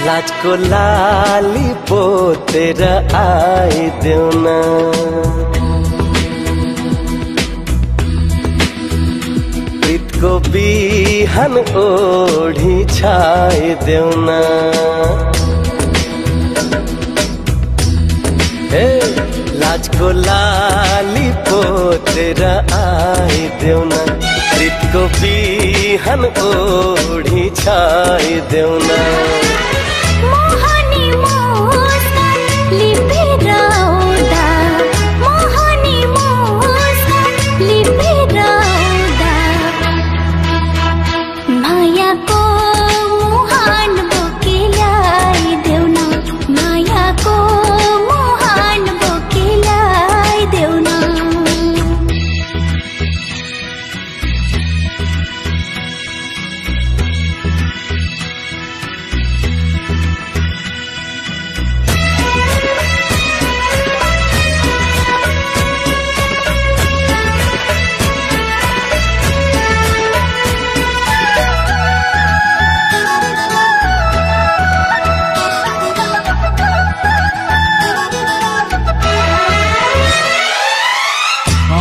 लाजको लाली पोतेर आइदेऊ न प्रीतको बिहान ओढी छाइदेऊ न लाजको लाली पोतेर आइदेऊ न प्रीतको बिहान ओढी छाइदेऊ न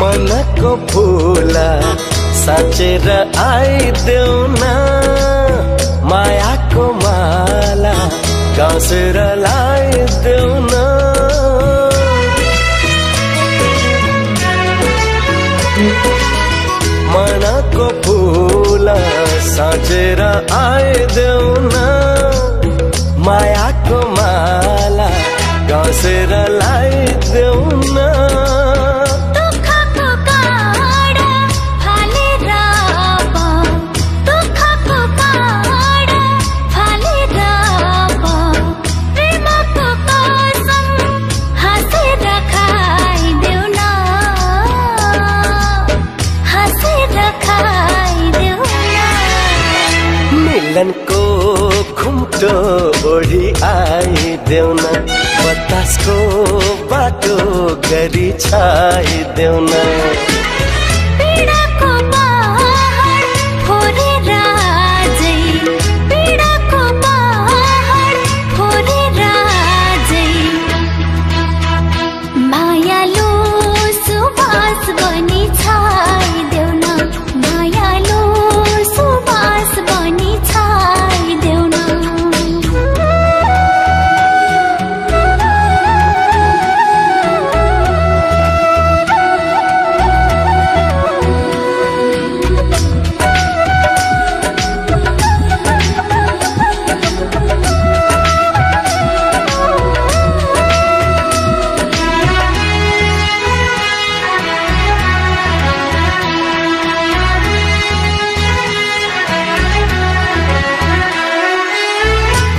मनको फूला साचेर आइदेऊ न मायाको माला गाँसेर लाइदेऊ न मनको फूला साचेर आइदेऊ न मायाको माला गाँसेर लाइदेऊ न मिलनको घुम्टो ओढी आइदेऊ न बतासको बाटो गरी छाइदेऊ न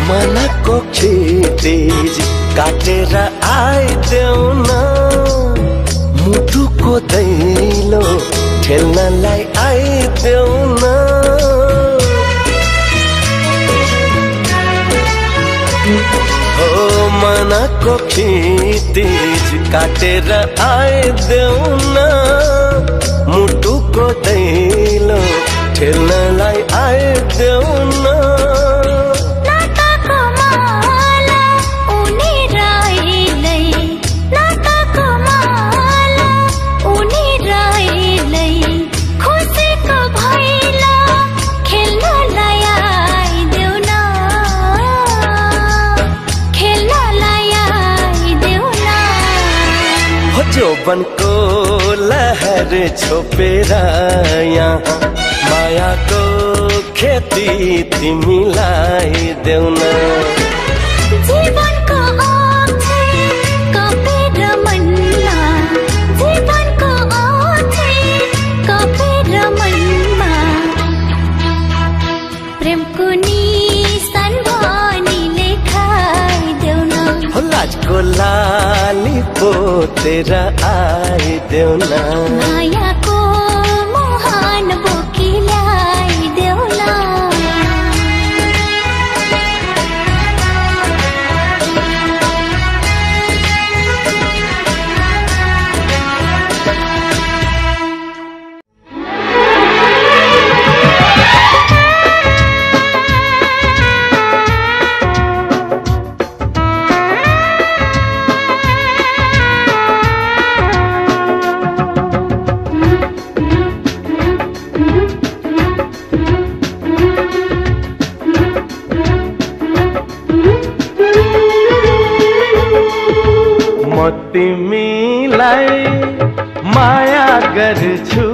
मनको क्षितिज काटेर आइदेऊ न मुटुको दैलो ठेल्नलाई आइदेऊ न हो मनको क्षितिज काटेर आइदेऊ न मुटुको दैलो ठेल्नलाई आइदेऊ न जोबनको लहर छोपेर यहाँ मायाको खेती तिमीलाई देऊ न जीवनको आँखे कपेर मनमा जीवनको आँखे कपेर मनमा प्रेमको निशान भनी लेखाइदेऊ न लाजको लाली पोतेर आइदेऊ न मायाको मुहान बोकी ल्याइदेऊ न तिमीलाई माया गर्छु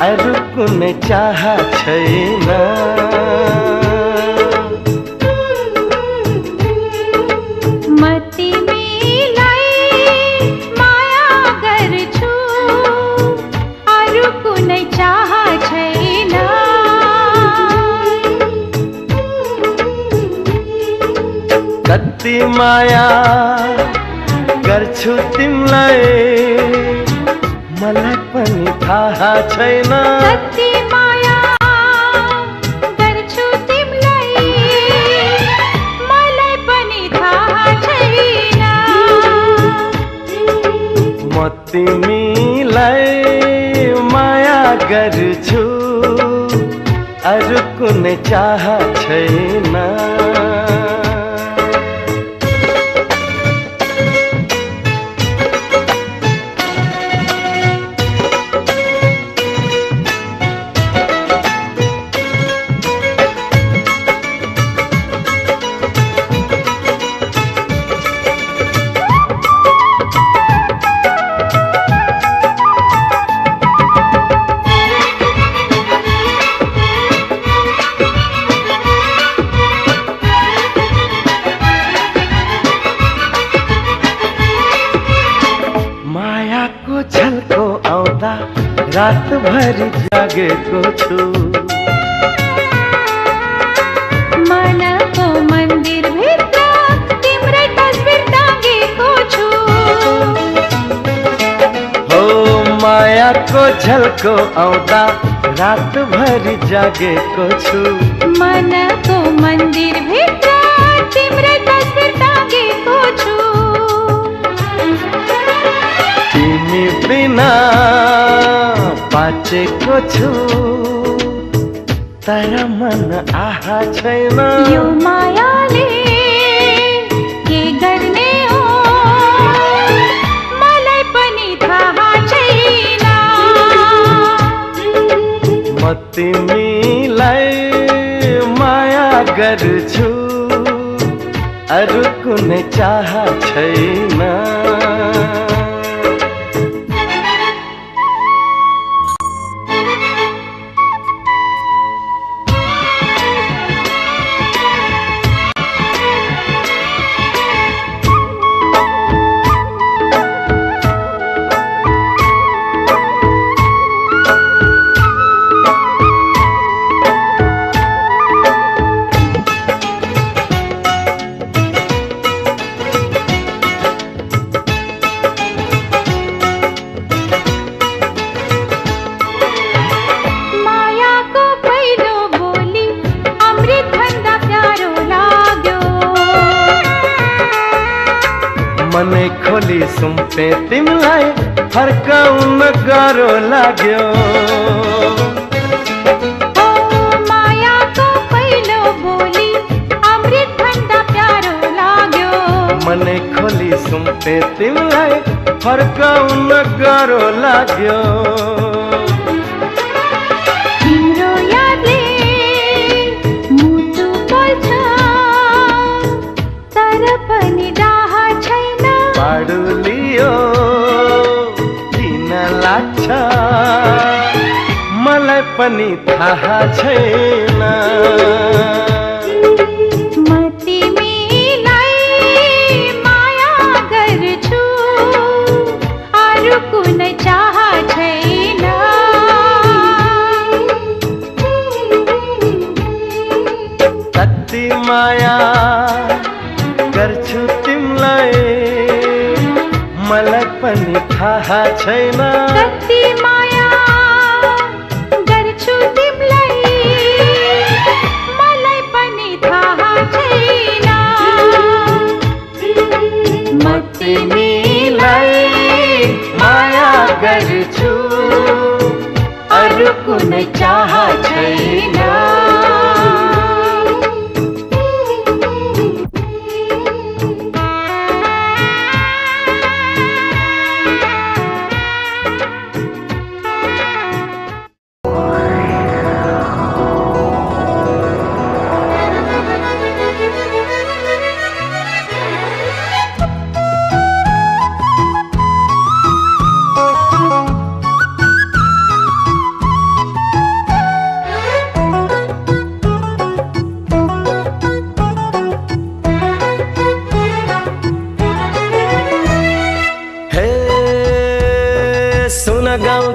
अरू कुनै चाह छैन म तिमीलाई माया गर्छु अरू कुनै चाह छैन कति माया गर्छु तिमीलाई मलाई पनि थाहा छैन कति माया गर्छु तिमीलाई मलाई पनि थाहा छैन म तिमीलाई माया गर्छु अरू कुनै चाह छैन मायाको झल्को आउँदा रातभरि जागेको छु मनको मन्दिर भित्र तिम्रै तस्बिर टाँगेको छु हो मायाको झल्को आउँदा रातभरि जागेको छु मनको मन्दिर भित्र तिम्रै तस्बिर टाँगेको छु तिमी बिना बाँचेको छु तर मन आहा छैन यो मायाले के गर्ने हो मलाई पनि थाहा छैन म तिमीलाई माया गर्छु अरू कुनै चाह छैन मनै खोली सुम्पे तिमीलाई फर्काउन गाह्रो लाग्यो मायाको पहिलो बोली अमृत भन्दा प्यारो लाग्यो मनै खोली सुम्पे तिमीलाई फर्काउन गाह्रो लाग्यो तिम्रो यादले मुटु पोल्छ तर पनि डाह छैन बाडु लियो किन लाग्छ मलाई पनि थाहा छैन म तिमीलाई माया गर्छु अरू कुनै चाह छैन कति माया गर्छु तिमीलाई मलाई पनि थाहा छैन कति माया गर्छु तिमीलाई मलाई पनि थाहा छैन म तिमीलाई माया गर्छु अरू कुनै चाह छैन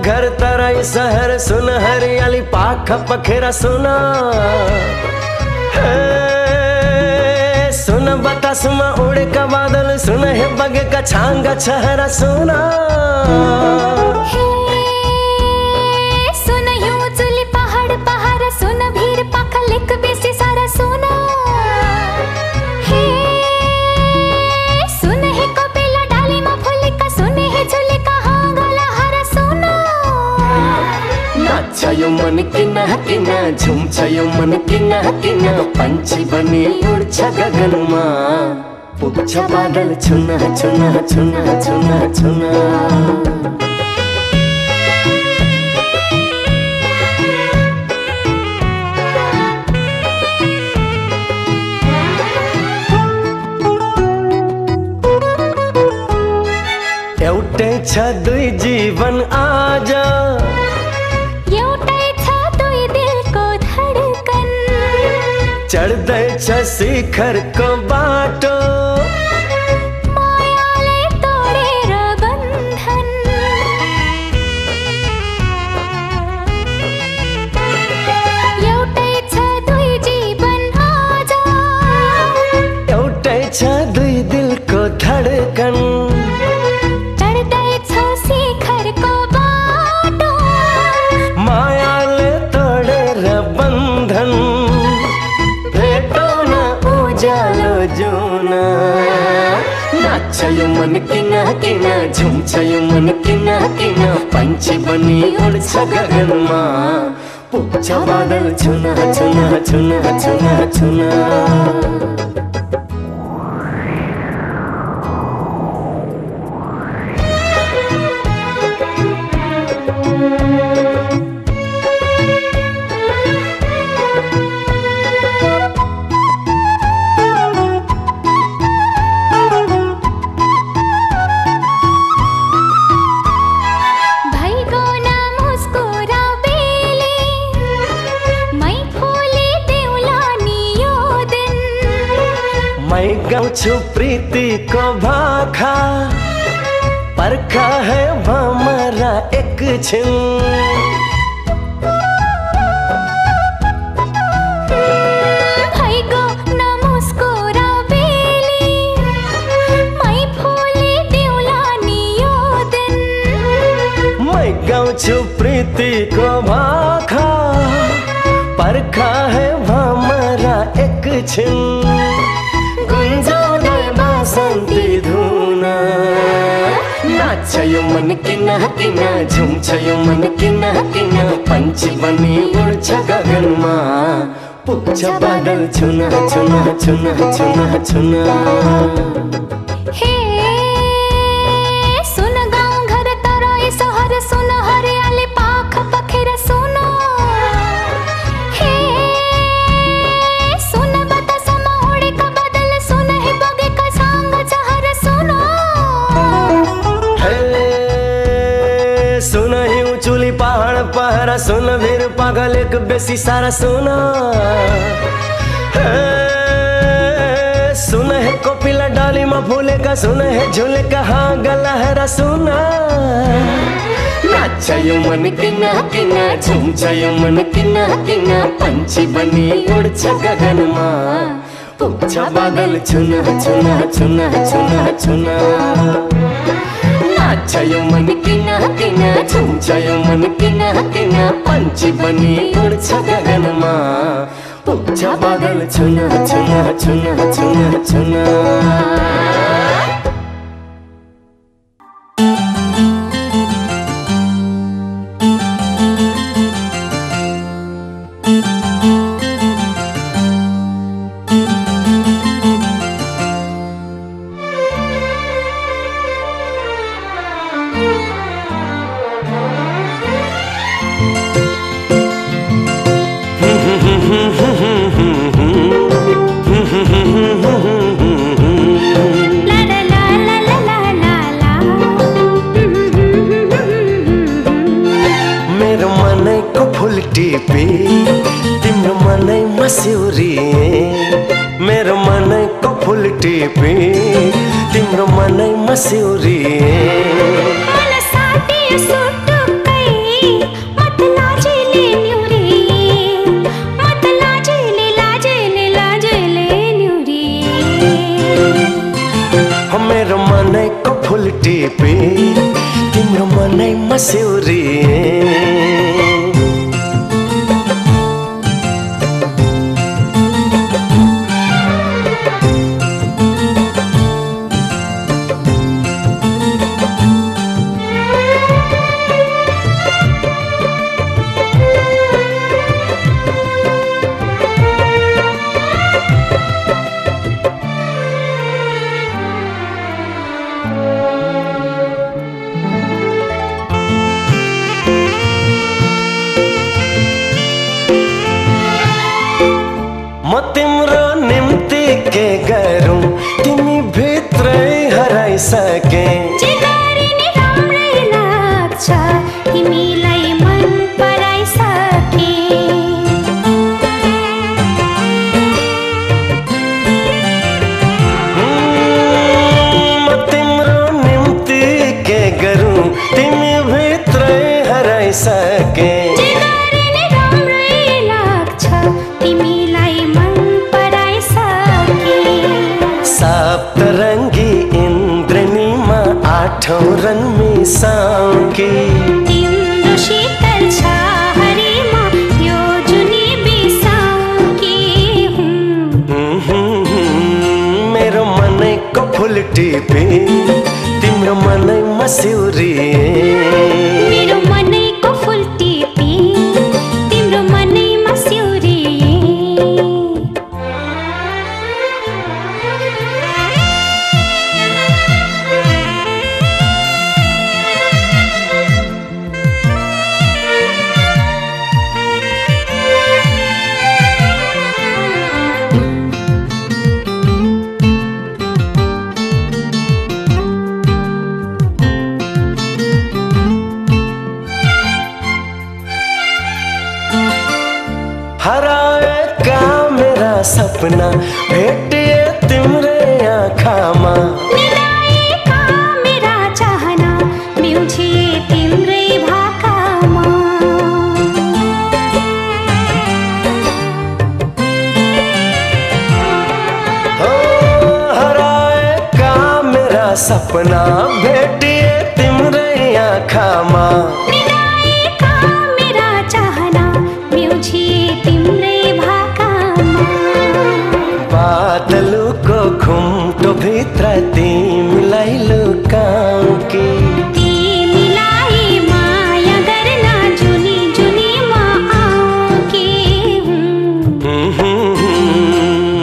घर तराई शहर सुन हरियाली पाख पखेरा सुना सुन बतास में उड़े का बादल सुन है बगे का छांगा छहरा सुना सुन यूं चुली पहाड़ पहाड़ सुन भीड़ पाखलिक बेसी सारा सुना सुन है कपिला डाली में फूली का सुन है झूले का हांगला हरा सुना नाचायो मन किना किना झुमचायो मन किना किना पंछी बने उड़ गगन में पुच्छा बादल छुना छुना छुना छुना छुना एउटै छ दुई जीवन आजा एउटै छ दुई दिलको धडकन चढ्दै छ शिखरको बाटो मायाले तोडेर बन्धन एउटै छ दुई जीवन आजा एउटै छ दुई दिलको धडकन मायाले तोडेर बन्धन भेटौ न उज्यालो जुना नाच्यो मन किना किना झुम्छयो मन किना किना पंछी बनी उड्छ गगनमा पुग्छ बादल छुना छुना छुना छुना छुना गाउँछु प्रीतिको भाखा पर्खा है भमरा एकछिन भइगो नमुस्कुरा बेली मै फुली देउला नि यो दिन मै गाउँछु प्रीतिको भाखा पर्खा है भमरा एकछिन गुन्जाउँदै बासन्ती धुना नाच्यो मन किना किना झुम्छयो मन किना किना पंछी बनी उड्छ गगनमा पुग्छ बादल छुना छुना छुना छुना छुना हे सुन गाउँ घर तराई शहर सुन हरियाली पाख पखेरा सुन सुन हिउँ चुली पहाड़ पहरा सुन भिर पागल एक बेसी सारा सुना सुन है कोपिला डाली में फूलेगा सुन है झूले का हाँ गलहरा सुना नाच्यो मन किना किना झुम्छयो मन किना किना पंछी बनी उड्छ गगनमा पुग्छ बादल छुना छुना छुना छुना छुना नाच्यो मन किना किना झुम्छयो मन किना किना पंछी बनी उड्छ गगनमा पुग्छ बादल छुना छुना छुना छुना छुना टिपे तिम्रो मनैमा सिउरिए मेरो मनैको फुल टिपे तिम्रो मनैमा सिउरिए मन साथी सुटुकै टिपे तिम्रो मनैमा सिउरिए म तिम्रो निम्ति के गरौँ तिमी भित्रै हराइसके जिगरी नि राम्रै लाग्छ तिमीलाई मन पराइसके म तिम्रो निम्ति के गरौँ तिमी भित्रै हराइसके जिगरी नि राम्रै लाग्छ तिमीलाई मन पराइसके सप्तरङ्गी इन्द्रनीमा आठौँ रङ मिसाउँकी तिम्रो शीतल छाहरीमा यो जुनी बिसाउँकी मेरो मनैको फुल टिपे तिम्रो मनैमा सिउरिए मेरो मनैको फुल टिपी तिम्रो मनैमा सिउरिए हराएका मेरा सपना भेटिए तिम्रै आँखामा मिलाएका मेरा चाहना म्युझिए तिम्रै भाकामा हो हराएका मेरा सपना भेटिए तिम्रै आँखामा मिलाएका मेरा चाहना म्युझिए तिम्रै भाकामा बादलको घुम्टो भित्र तिमीलाई लुकाउँकी तिमीलाई माया गर्न जुनी जुनीमा आउँकी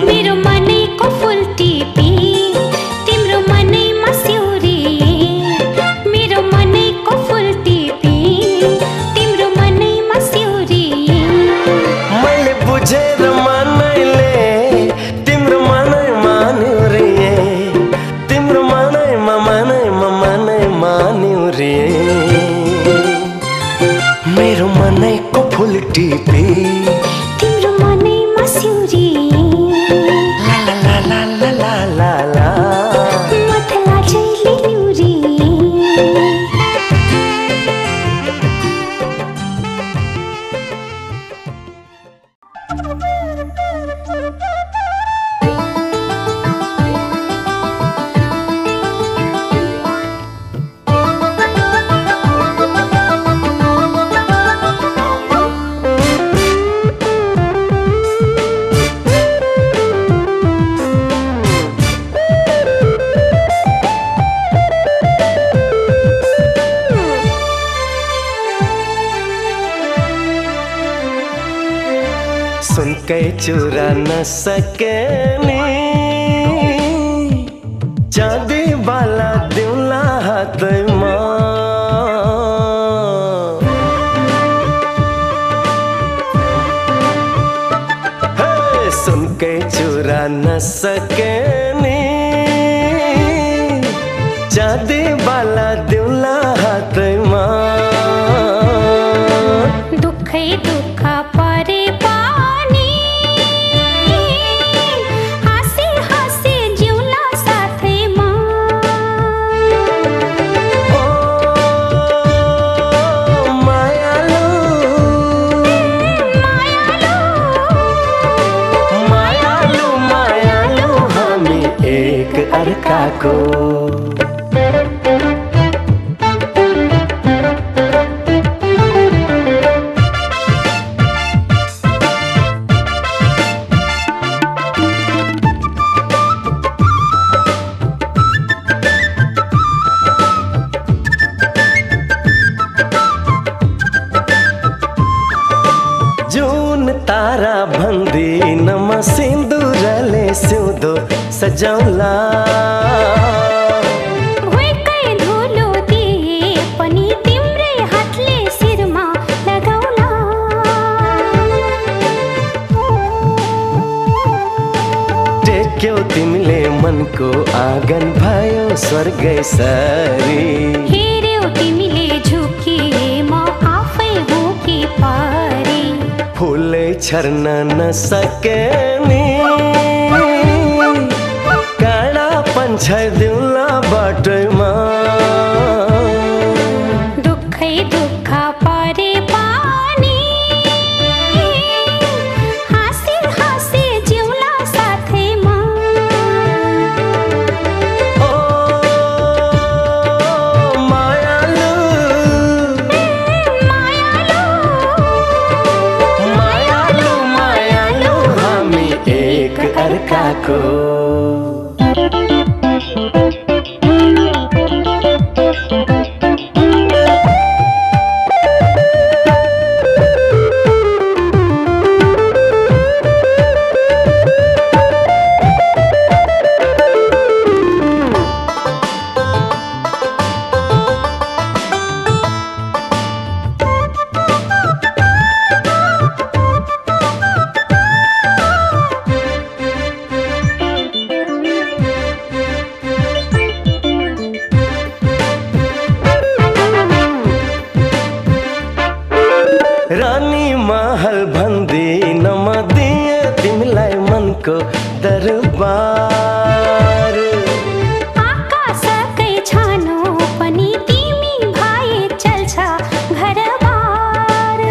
मेरो मनैको फुल टिपी तिम्रो मनैमा सिउरिए मेरो मनैको फुल टिपी तिम्रो मनैमा सिउरिए मैले बुझेर मनैले तिम्रो मनैमा निउरिए तिम्रो मनैमा निउरिए मेरो मनैको फुल टिपे तिम्रो मनैमा सिउरिए ला ला ला ला ला ला ला मथला जहिले निउरिए सुनकै चुरा नसके नि चाँदी बाला दिउला हातैमा हे सुनकै चुरा नसके नि चाँदी बाला दिउला हातैमा दुःखै दुःख परे पानी हाँसी हाँसी जिउला साथैमा ओ मायालु मायालु मायालु हामी एक अर्काको भन्दी नम सिन्दुरले सिउँदो सजाउला भुइँकै धुलो दिए पनि तिम्रै हातले शिरमा लगाउला टेक्यौ तिमीले मनको आँगन भयो स्वर्गै सरी हेर्यौ तिमीले झुकी म आफै हुकी परी फुलै छर्न नसके नि काँडा पन्छाइदिउँला बाटैमा दुःखै दुःख परे पानी हाँसी हाँसी जिउला साथैमा ओ मायालु मायालु मायालु मायालु हामी एक अर्काको रानी महल भन्दी नम दिए तिमीलाई मनको दरबार आकाशकै छानो पनि तिमी भए चल्छ घरबार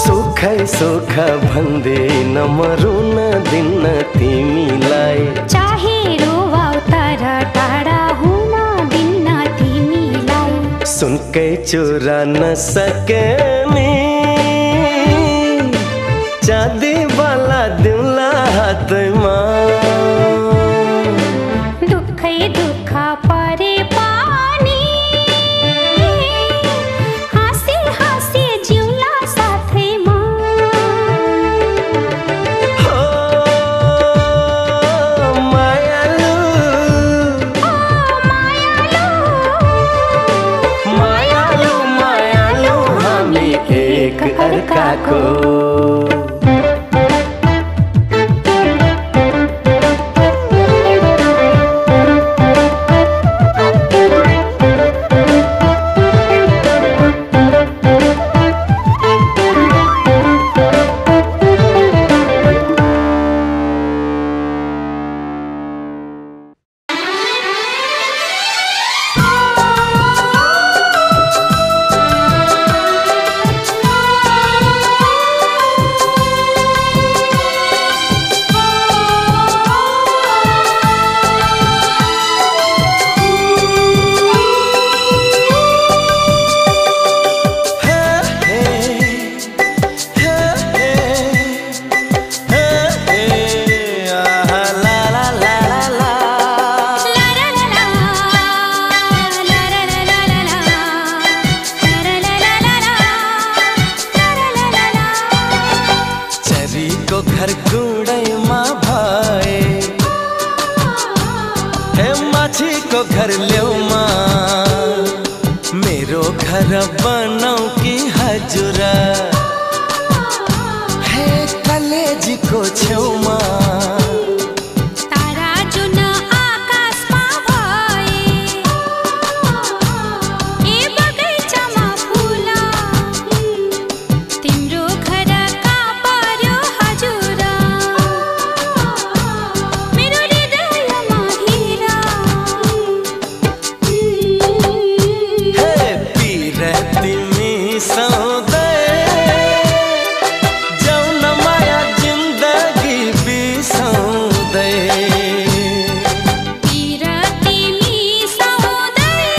सुखै सुख भन्दी नम रुन दिन्न तिमीलाई चाहे रोवाउ तर टाढा हुन दिन्न तिमीलाई सुनकै चुरा नसके नि चाँदी वाला दिउँला हातैमा दुःखै दुःख परे पानी हाँसी हाँसी जिउला साथैमा हो मायालु मायालु मायालु मायालु हामी एक अर्काको घर ल्याउमा मेरो घर बनाऊ कि हजुरा हे कलेजीको छेउमा तारा जुन आकाशमा भए ए बगैँचामा फुल तिम्रो घर कहाँ पर्यो हजुरा मेरो हृदयमा हीरा हे पिर तिमी सधैँ जाऊ न माया जिन्दगी बिसाउँदै पिर तिमी सधैँ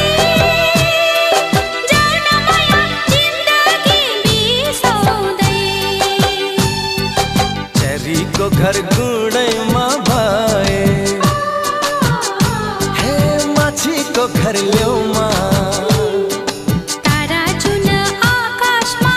जाऊ न माया जिन्दगी बिसाउँदै चरीको घर गुडैमा भए हे माछीको घर ल्याउमा तारा जुन आकाशमा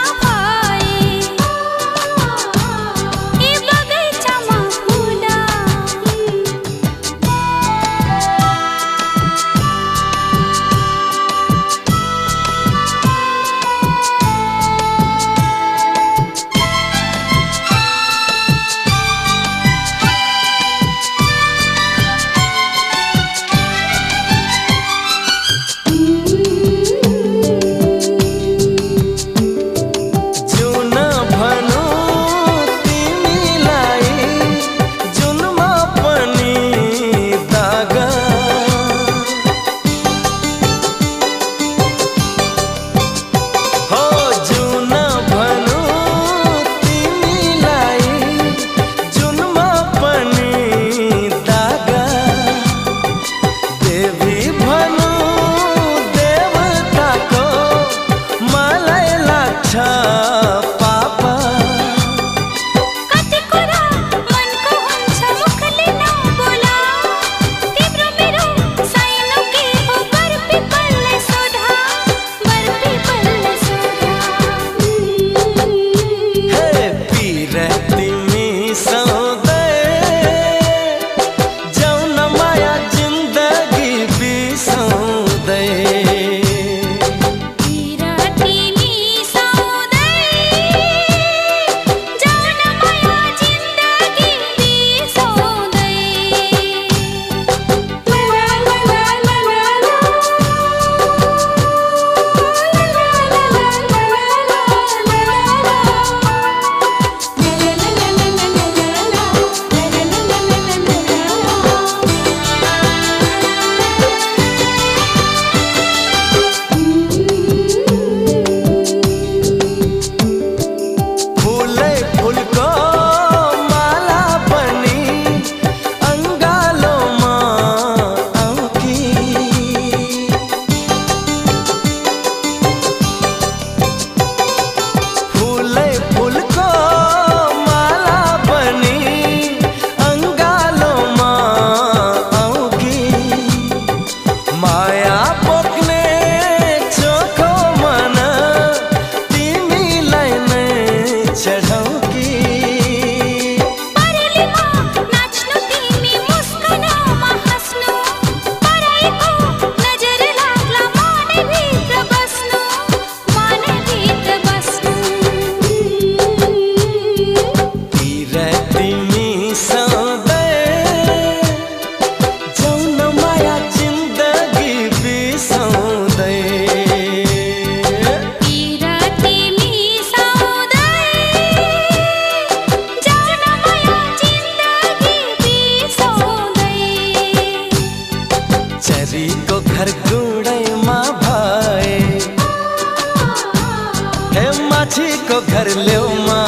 को घर ल्याऊ मा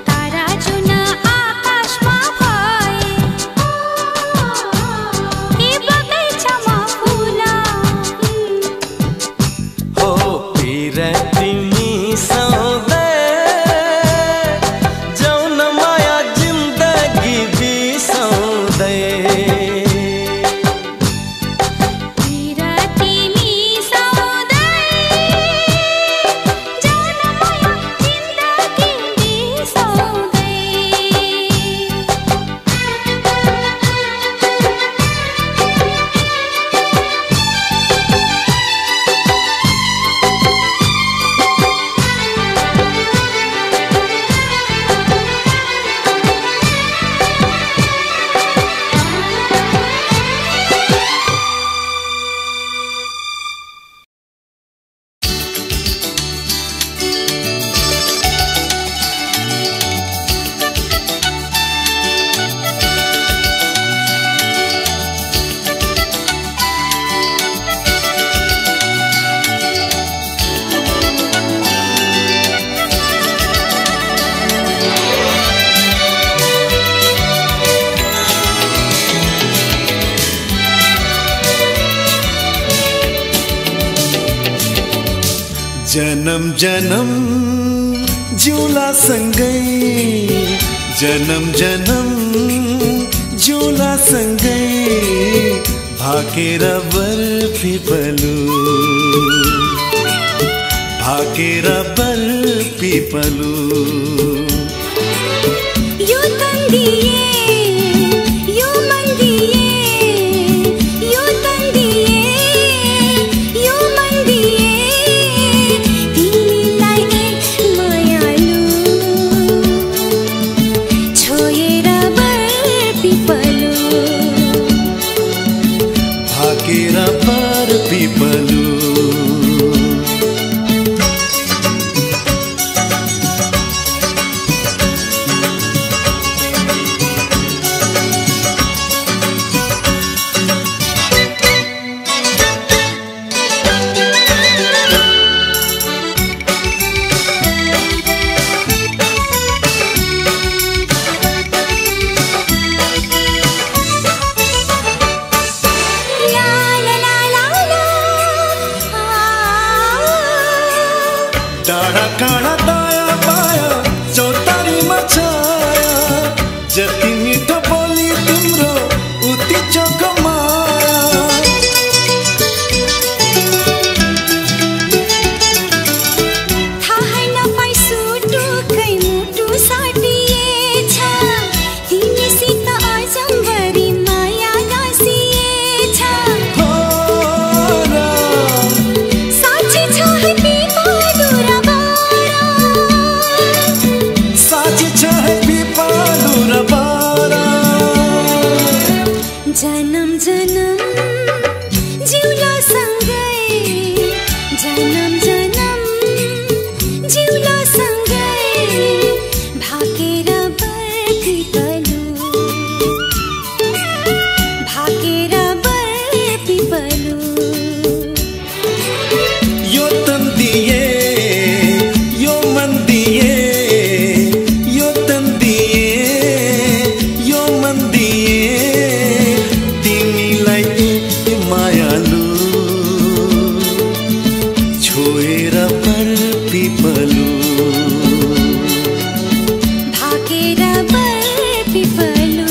तारा जुन आकाशमा भए यी बगैँचामा फुल हो पिर तिमी सधैँ जाऊ न माया जिन्दगी बिसाउँदै जन्म जन्म जिउला सँगै जन्म जन्म जिउला सँगै भागेर बर्फी पलु भागेर बर्फी पलु यो तन्दिए यो मन दिए यो तन्दिए यो मन दिए तिमीलाई एक मायालु छोएर बर्फी पलु भागेर बर्फी पलु डाँडा काँडा दायाँ बायाँ चौतारीमा छाया जति मिठो बोली तिम्रो उति चोखो माया थाहै नपाई सुटुकै मुटु साटिएछ तिमीसित अजम्बरी माया गाँसिएछ हो र साँच्चै छ है पिपालु र बारा साँच्चै छ है पिपालु र बारा जन्म जन्म जिउला सँगै जन्म जन्म जिउला सँगै भागेर बर्फी पलु भागेर बर्फी पलु यो तन दिए यो मन दिए यो तन दिए यो मन दिए तिमीलाई मायालु छोएर बर्फी पलु भागेर बर्फी पलु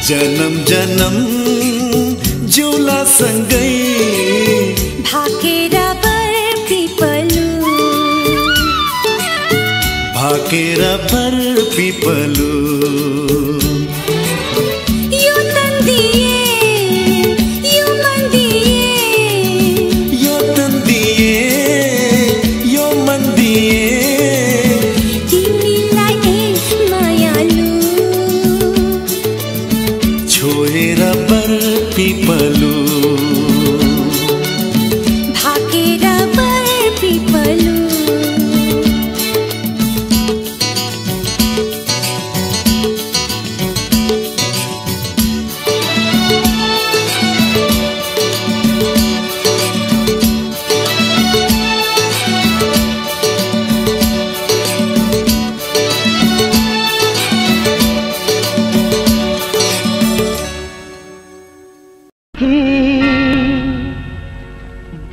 जन्म जन्म जुला सँगै भाकेर बर्फी पलु भाकेर बर्फी पलु यो तन्दिए यो मन्दिए यो तन्दिए यो मन्दिए तिमीलाई मायालु छोएर बर्फी पलु भाकेर बर्फी पलु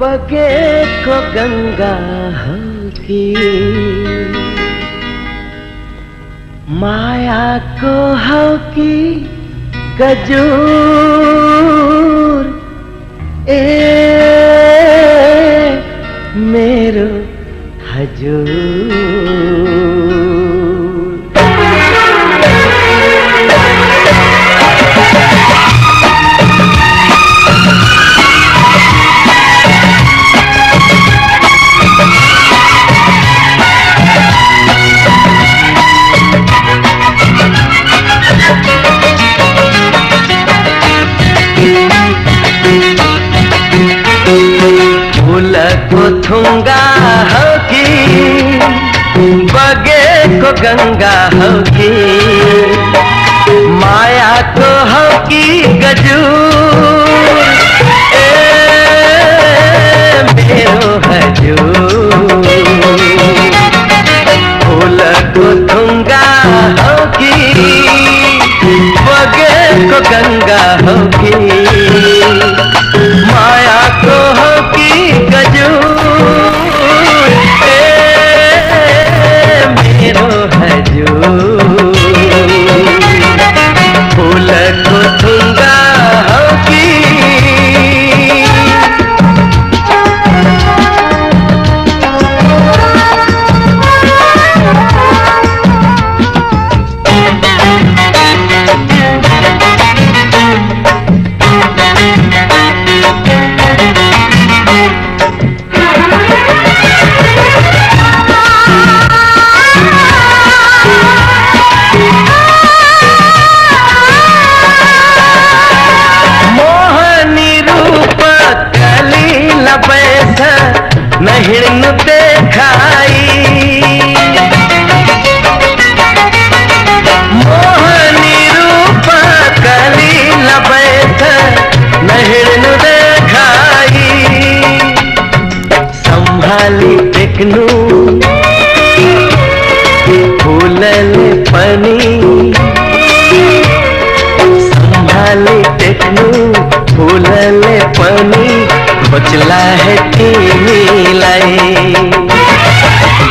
बगेको गंगा होगी मायाको होगी गजुर ए मेरो हजुर फूलको थुङ्गा हो कि बगेको गंगा हो कि मायाको हो कि गजुर ए मेरो हजुर फूलको थुङ्गा हो कि बगेको गंगा हो कि मायाको हो कि गजुर ए मेरो हजुर फूलको थुङ्गा हो कि हिड़नु देखाई मोहनी रूप कलील बैठ न हिड़नु देखाई संभाली टेक्नु फूलले पनि संभाली टेक्नु फूलले पनि खोजला है तिमीलाई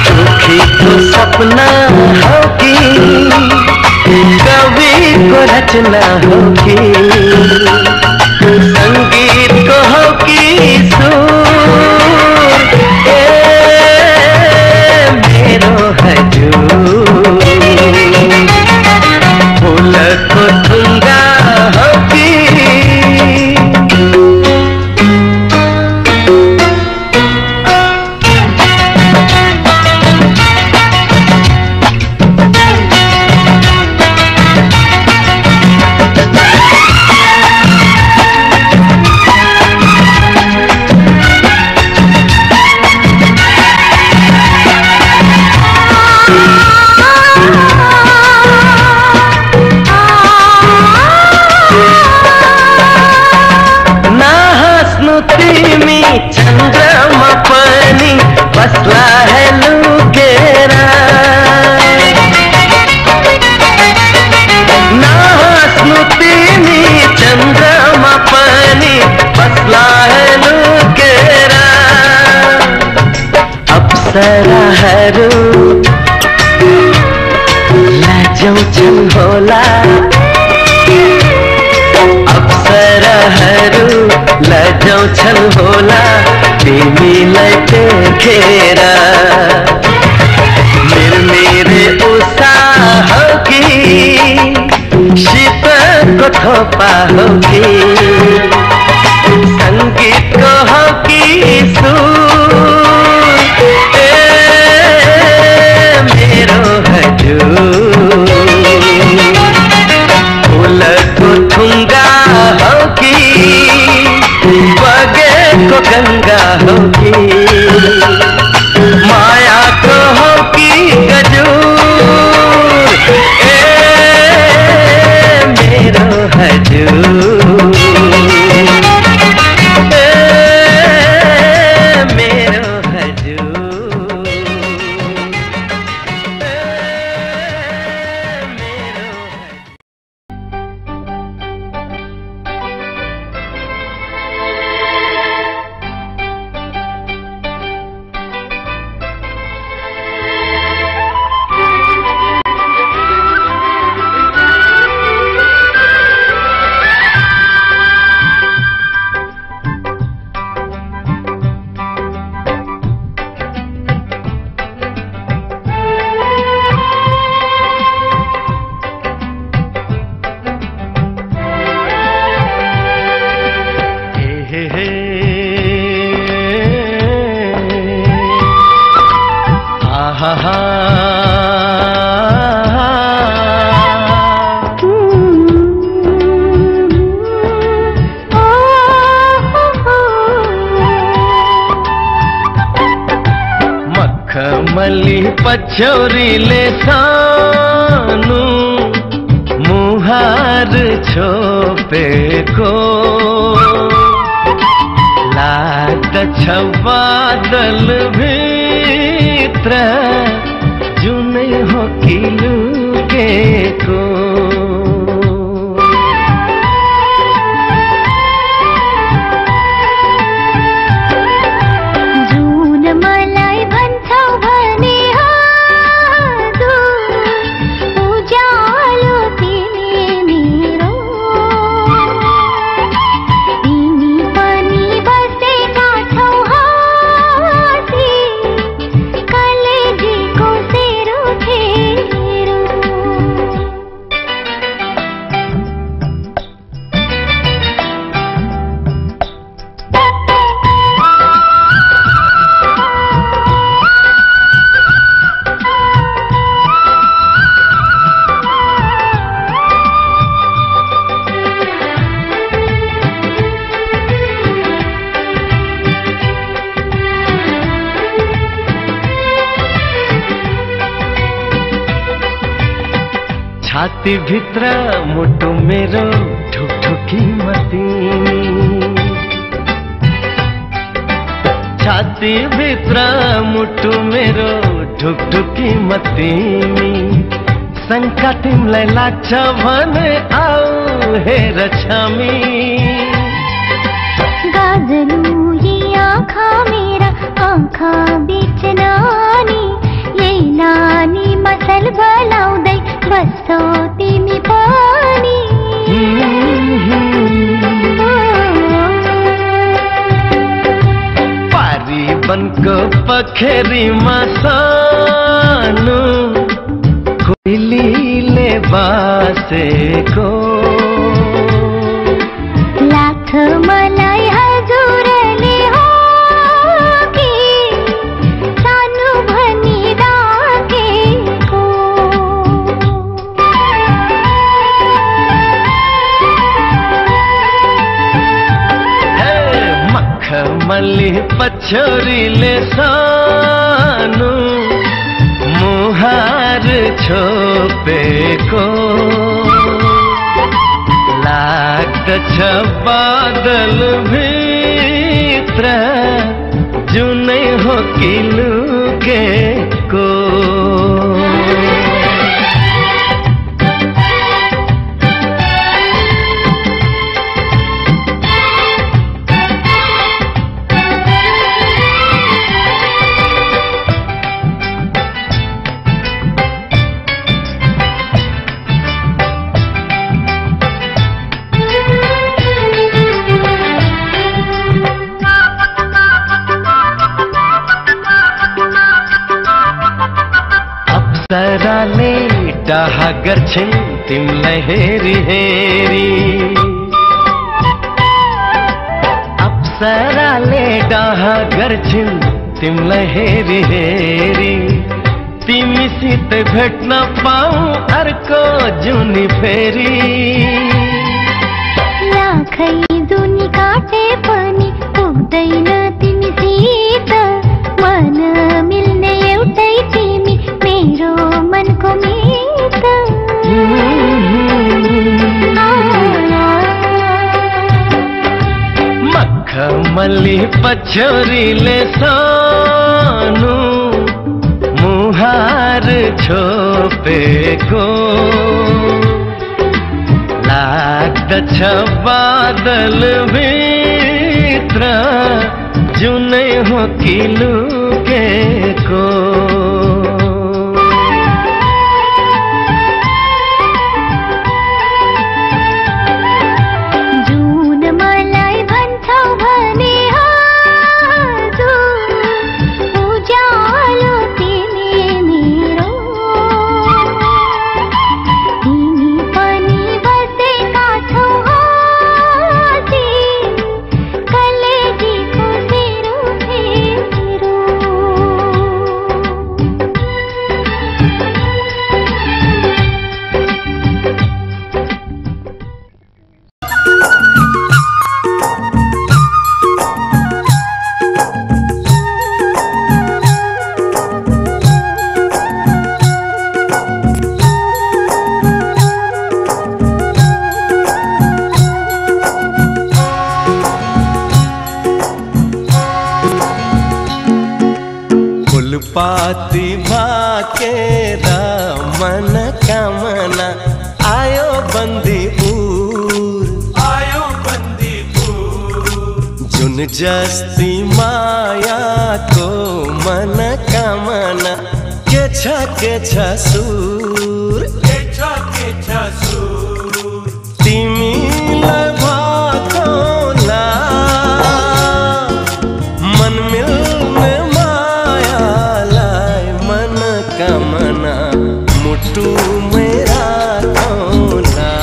दुखीको सपना हो कि कविको रचना हो कि संगीतको हो कि सुर ए मेरो हजुर फूलको थुङ्गा हो कि चंद्रमा पनि बस्ला है लुकेरा नहाँस्नु तिमी चंद्रमा पनि बस्ला है लुकेरा अप्सराहरू लजाउँछन् होला छल होला तिमीलाई देखेर मेरे उत्साह की शीतको थोपा हो कि संगीतको हो कि सुर मेरो हजुर फुलको थुङ्गा हो कि बगेको गङ्गा हो कि मायाको हो कि गजुर मेरो हजुर मेरो हजुर मखमली पछौरीले सानो मुहार छोपेको लाग्दछ बादल भित्र जुनै हो कि लुकेको छाती भित्र मुटु मेरो ढुकढुकी मतिनी छाती भित्र मुटु मेरो ढुकढुकी मतिनी शङ्का तिमीलाई लाग्छ भने आऊ हेर छामी गाजलु यी आँखा मेरा आँखा बीच नानी यही नानी मसल बलाउँदै बस्छौ तिमी पनि पारी बनको पखेरीमा सानो कोइलीले बासेको लाग्छ मलाई हजुरले हो कि सानो भनी राखेको मखमली पछौरीले सानो मुहार छोपेको लाग्दछ बादल भित्र जुनै हो कि लुकेको अप्सराले डाहा गर्छिन् तिमलाई हेरी हेरी अप्सराले डाहा गर्छिन् तिमलाई हेरी हेरी तिमीसित भेट्न पाऊँ अर्को जुनी फेरि लाखै जुनी काटे पनि पुग्दैन तिमीसित मन मिल्ने एउटै तिमी मेरो मनको मित मखमली पछोरीले सानो मुहार छोपेको लाग्दछ बादल भित्र जुनै हो कि लुकेको जुन मलाई भन्छौ भने हजुर उज्यालो तिमी मेरो तिमी पनि बसेका छौ हजुर कलेजीको फेरो फेरो फुलपाती भाकेर मन कामना आयो बन्दीपुर जुन जस्ती मायाको मन कामना के छ सुर तिमीलाई भाकोला मन मिल्ने मायालाई मन कामना मुटु मेरा कोला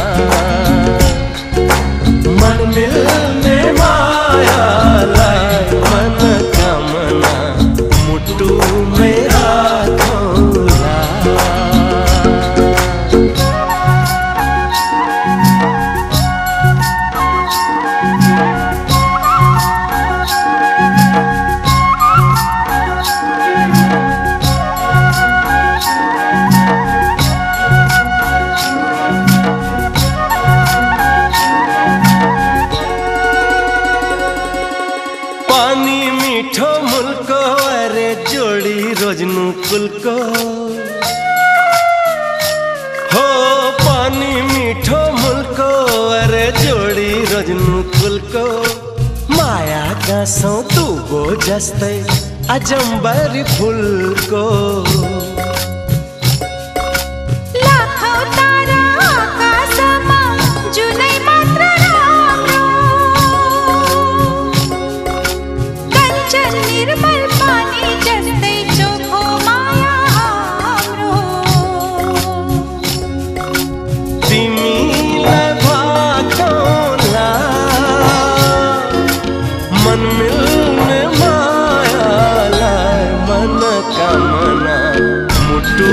मन मिल्ने मायालाई मन कामना मुटु मेरा कोला पानी मीठो मुल्को अरे जोड़ी रोजनु कुलको हो पानी मीठो मुल्को अरे जोड़ी रोजनु कुलको माया गाँसौँ दुबो जस्तै अजम्बरी फुलको लाखौं तारा आकाशमा जुनै मात्र राम्रो कञ्चन निर्मल पानी जस्तै चोखो माया हाम्रो तिमीलाई भाकोला मन मिल्ने मायालाई मन कामना मुटु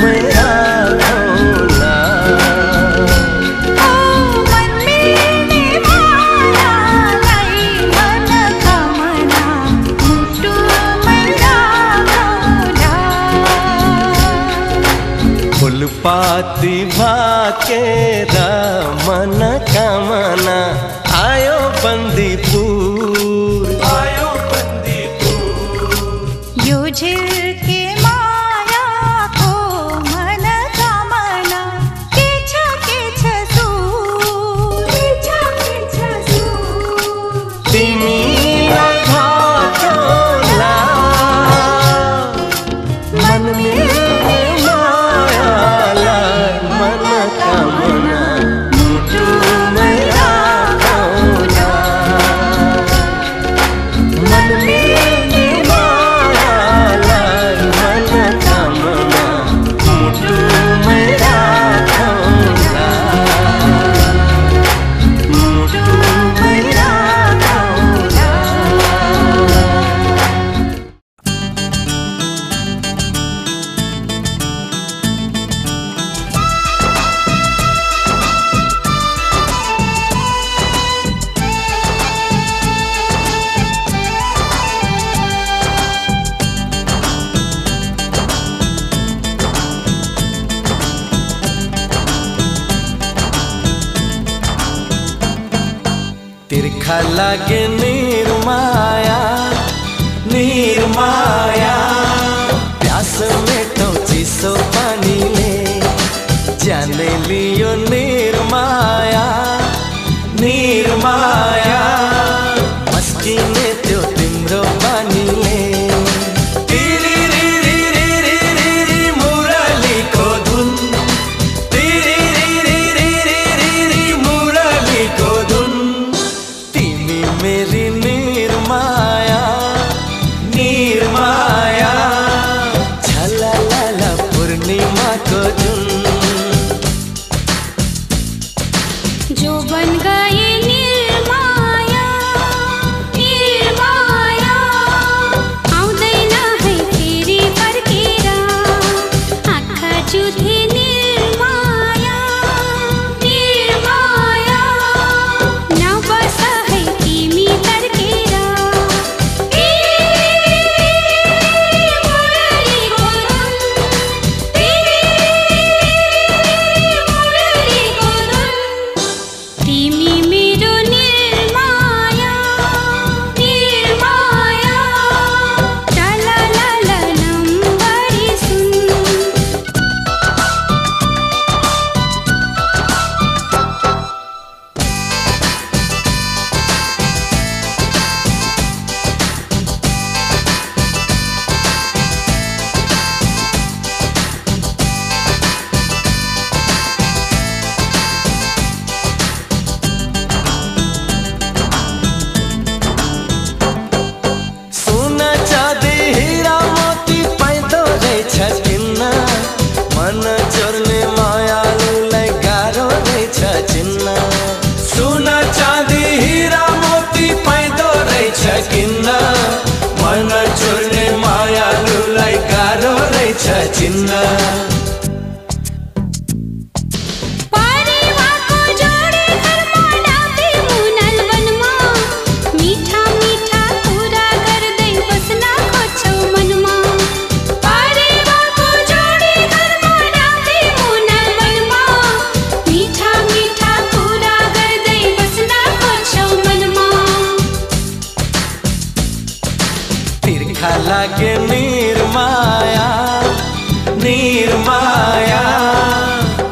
मेरा कोला मन मिल्ने मायालाई मन कामना मुटु मेरा कोला फुलपाती भाकेर मन कामना आयो बन्दीपुर यो झिल्के मायाको मन कामना के छ सुर तिमीलाई भाकोला मन मिल्ने मायालाई मन कामना मुटु मेरा कोला मन मिल्ने मायालाई मन कामना तिर्खा लागे निर्माया निर्माया प्यास मेटो चिसो पानीले जाने लियो निर्माया निर्माया मस्किने त्यो तिम्रो बानीले मुरलीको धुन मुरलीको धुन तिमी मेरी निर्माया निर्माया झललल पूर्णिमाको जुन जो बन गए निर्माया निर्माया आउँदैन है फेरि फर्केर आँखा जुधे निर्माया निर्माया नबस है तिमी तर्केर मुरलीको धुन मुरलीको धुन तिमी मेरो निर्माया निर्माया चललल नम्बरी सुन सोना चाँदी हीरा मोती पाइदो रहेछ किन्न मन चोर्ने मायालुलाई गाह्रो रहेछ चिन्न सोना चाँदी हीरा मोती पाइदो रहेछ किन्न मन चोर्ने मायालुलाई गाह्रो रहेछ चिन्न परिवारको जोडी घरमा डाँफे मुनाल वनमा मिठा मिठा कुरा गर्दै बस्न खोज्छौ मनमा परिवारको जोडी घरमा डाँफे मुनाल वनमा मिठा मिठा कुरा गर्दै बस्न खोज्छौ मनमा तिर्खा लागे निर्माया निर्माया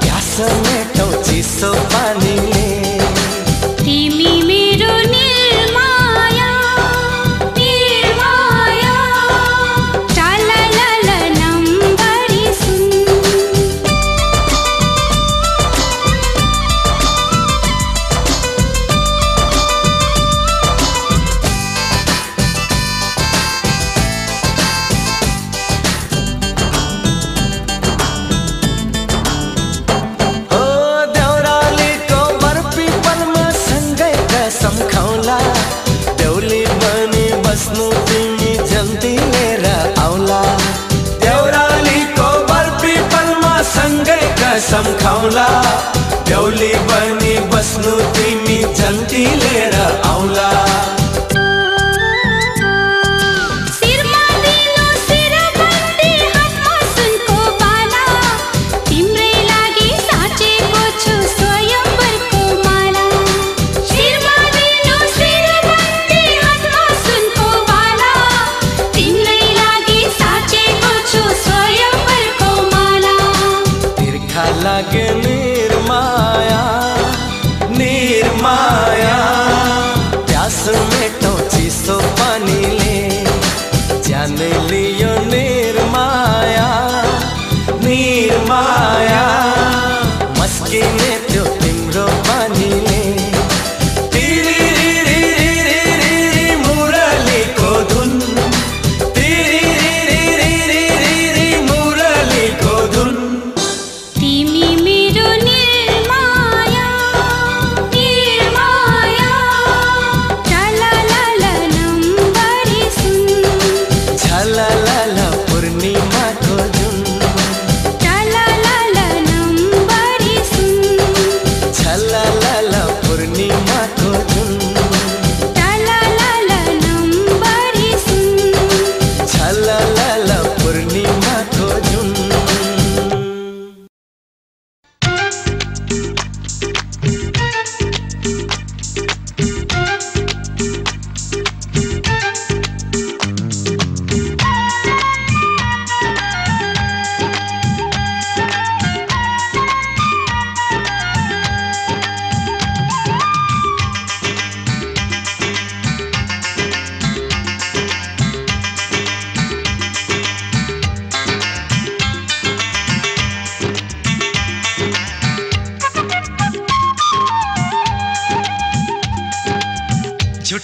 प्यास मेटो चिसो पानीले तिमी मेरो निर्माया निर्माया चललल नम्बरी सुन ओ देउरालीको बरपिपलमा सँगै कसम खाउला देउली बनी बस्नु तिमी जन्ती लिएर आउला देउरालीको बरपिपलमा सँगै कसम खाउला देउली बनी बस्नु तिमी जन्ती लिएर आउला शिरमा दिनु शिरबन्दी हातमा सुनको बाला तिम्रै लागि साचेको छु स्वयंवरको माला शिरमा दिनु शिरबन्दी हातमा सुनको बाला तिम्रै लागि साचेको छु स्वयंवरको माला तिर्खा लागे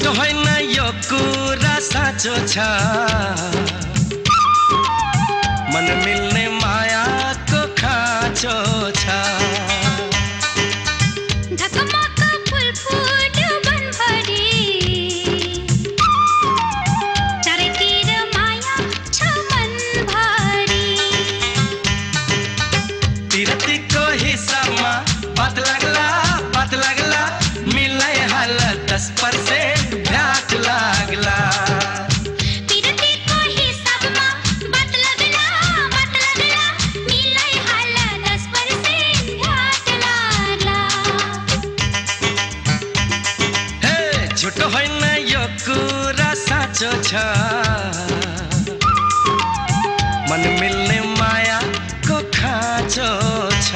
झुटो होइन यो कुरा साँचो छ मन मिल्ने मायाको खाँचो छ ढकमक फुल फुल्यो वनभरि चारैतिर माया छ मनभरि तिरतीको हिसाबमा बात लाग्ला मिलाइ हाल 10% भ्याट लाग्ला तिरतीको हिसाबमा बात लाग्ला मिलाइ हाल 10% भ्याट लाग्ला हे झुटो होइन यो कुरा साँचो छ मन मिल्ने मायाको खाँचो छ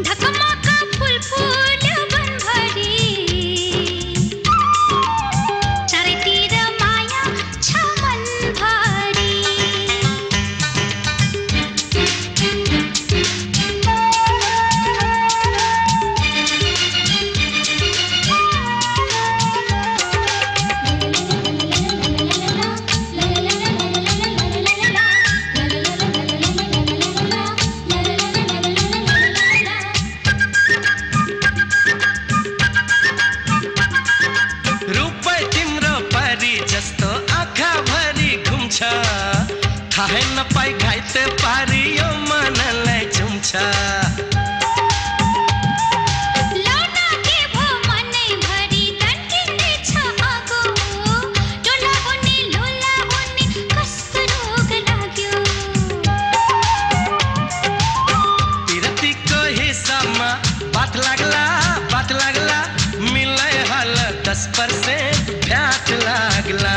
ढकमक फुल फुल्यो वनभरि चारैतिर माया छ मनभरि रूपै तिम्रो परी जस्तो आँखा भरि घुम्छ थाहै नपाई घाइते पारी यो मनलाई झुम्छ लौना के भो मनैभरि तन्किँदैछ आगो डोला हुने लोला हुने कस्तो रोग लाग्यो तिरतीको हिसाबमा बात लाग्ला मिलाइ हाल 10% भ्याट लाग्ला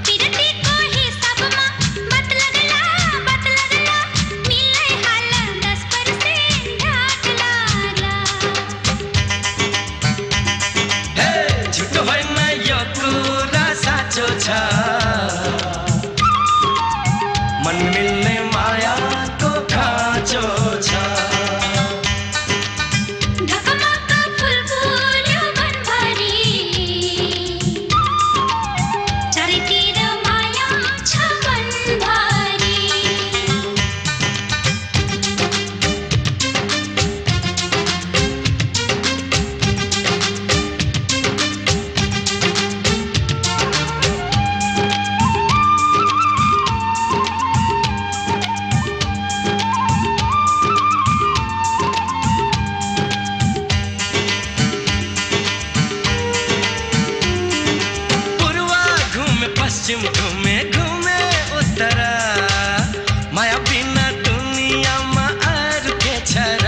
तिरतीको हिसाबमा बात लाग्ला मिलाइ हाल 10% भ्याट लाग्ला हे झुटो होइन यो कुरा साँचो छ मन मिल्ने मायाको खाँचो छ ढकमक फुल फुल्यो वनभरि चारैतिर माया छ मनभरि पूर्वा घुमे पश्चिम घुमे उत्तर माया बिना दुनियाँमा अरू के छ र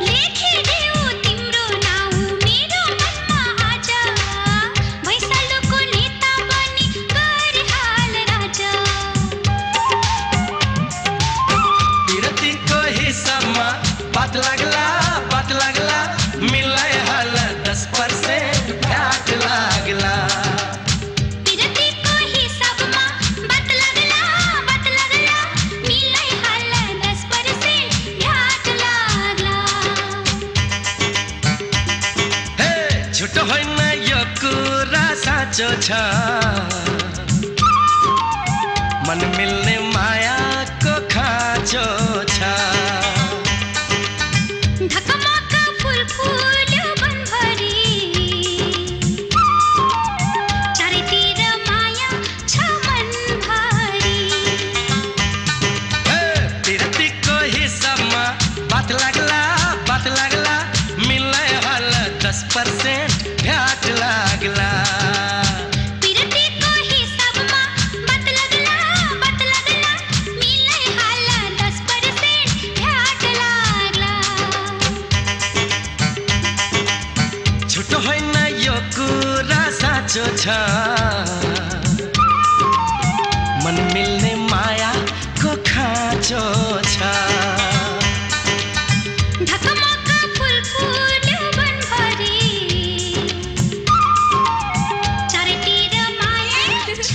लेखिदेऊ तिम्रो नाउँ मेरो मनमा आज भैँसालोको नेता बनी गरिहाल राजा तिरतीको हिसाबमा बात लाग्ला मिलाइ हाल 10% भ्याट लाग्ला तिरतीको हिसाबमा बात लाग्ला मिलाइ हाल 10% भ्याट लाग्ला हे झुटो होइन यो कुरा साँचो छ मन मिल्ने मायाको खाँचो छ ढकमक फुल फुल्यो वनभरि चारैतिर माया छ मनभरि हे तिरतीको हिसाबमा बात लाग्ला मिलाइ हाल 10% भ्याट लाग्ला तिरतीको हिसाबमा बात लाग्ला मिलाइ हाल 10% भ्याट लाग्ला झुटो होइन यो कुरा साँचो छ मन मिल्ने मायाको खाँचो छ ढकमक फुल फुल्यो वनभरि चारैतिर माया छ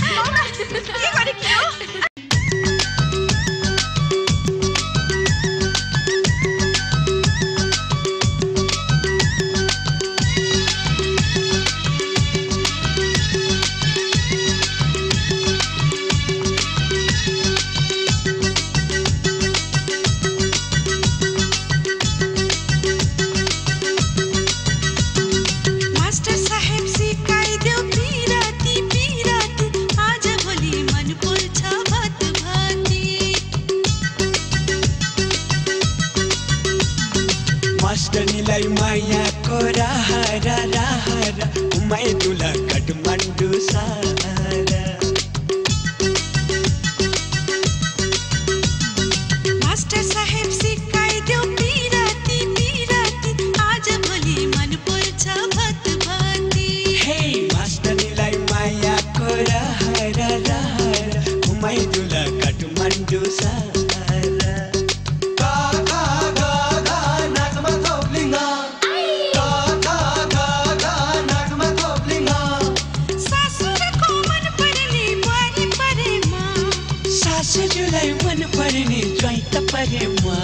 हरा हरा घुमाइदिउँला काठमाडौँ सहरा गा गा गा गा नाकमा थोप्लिङ गा गा गा गा नाकमा थोप्लिङ सासुको मन पर्ने बुहारी परेमा सासुलाई मन पर्ने ज्वाइँ त परेमा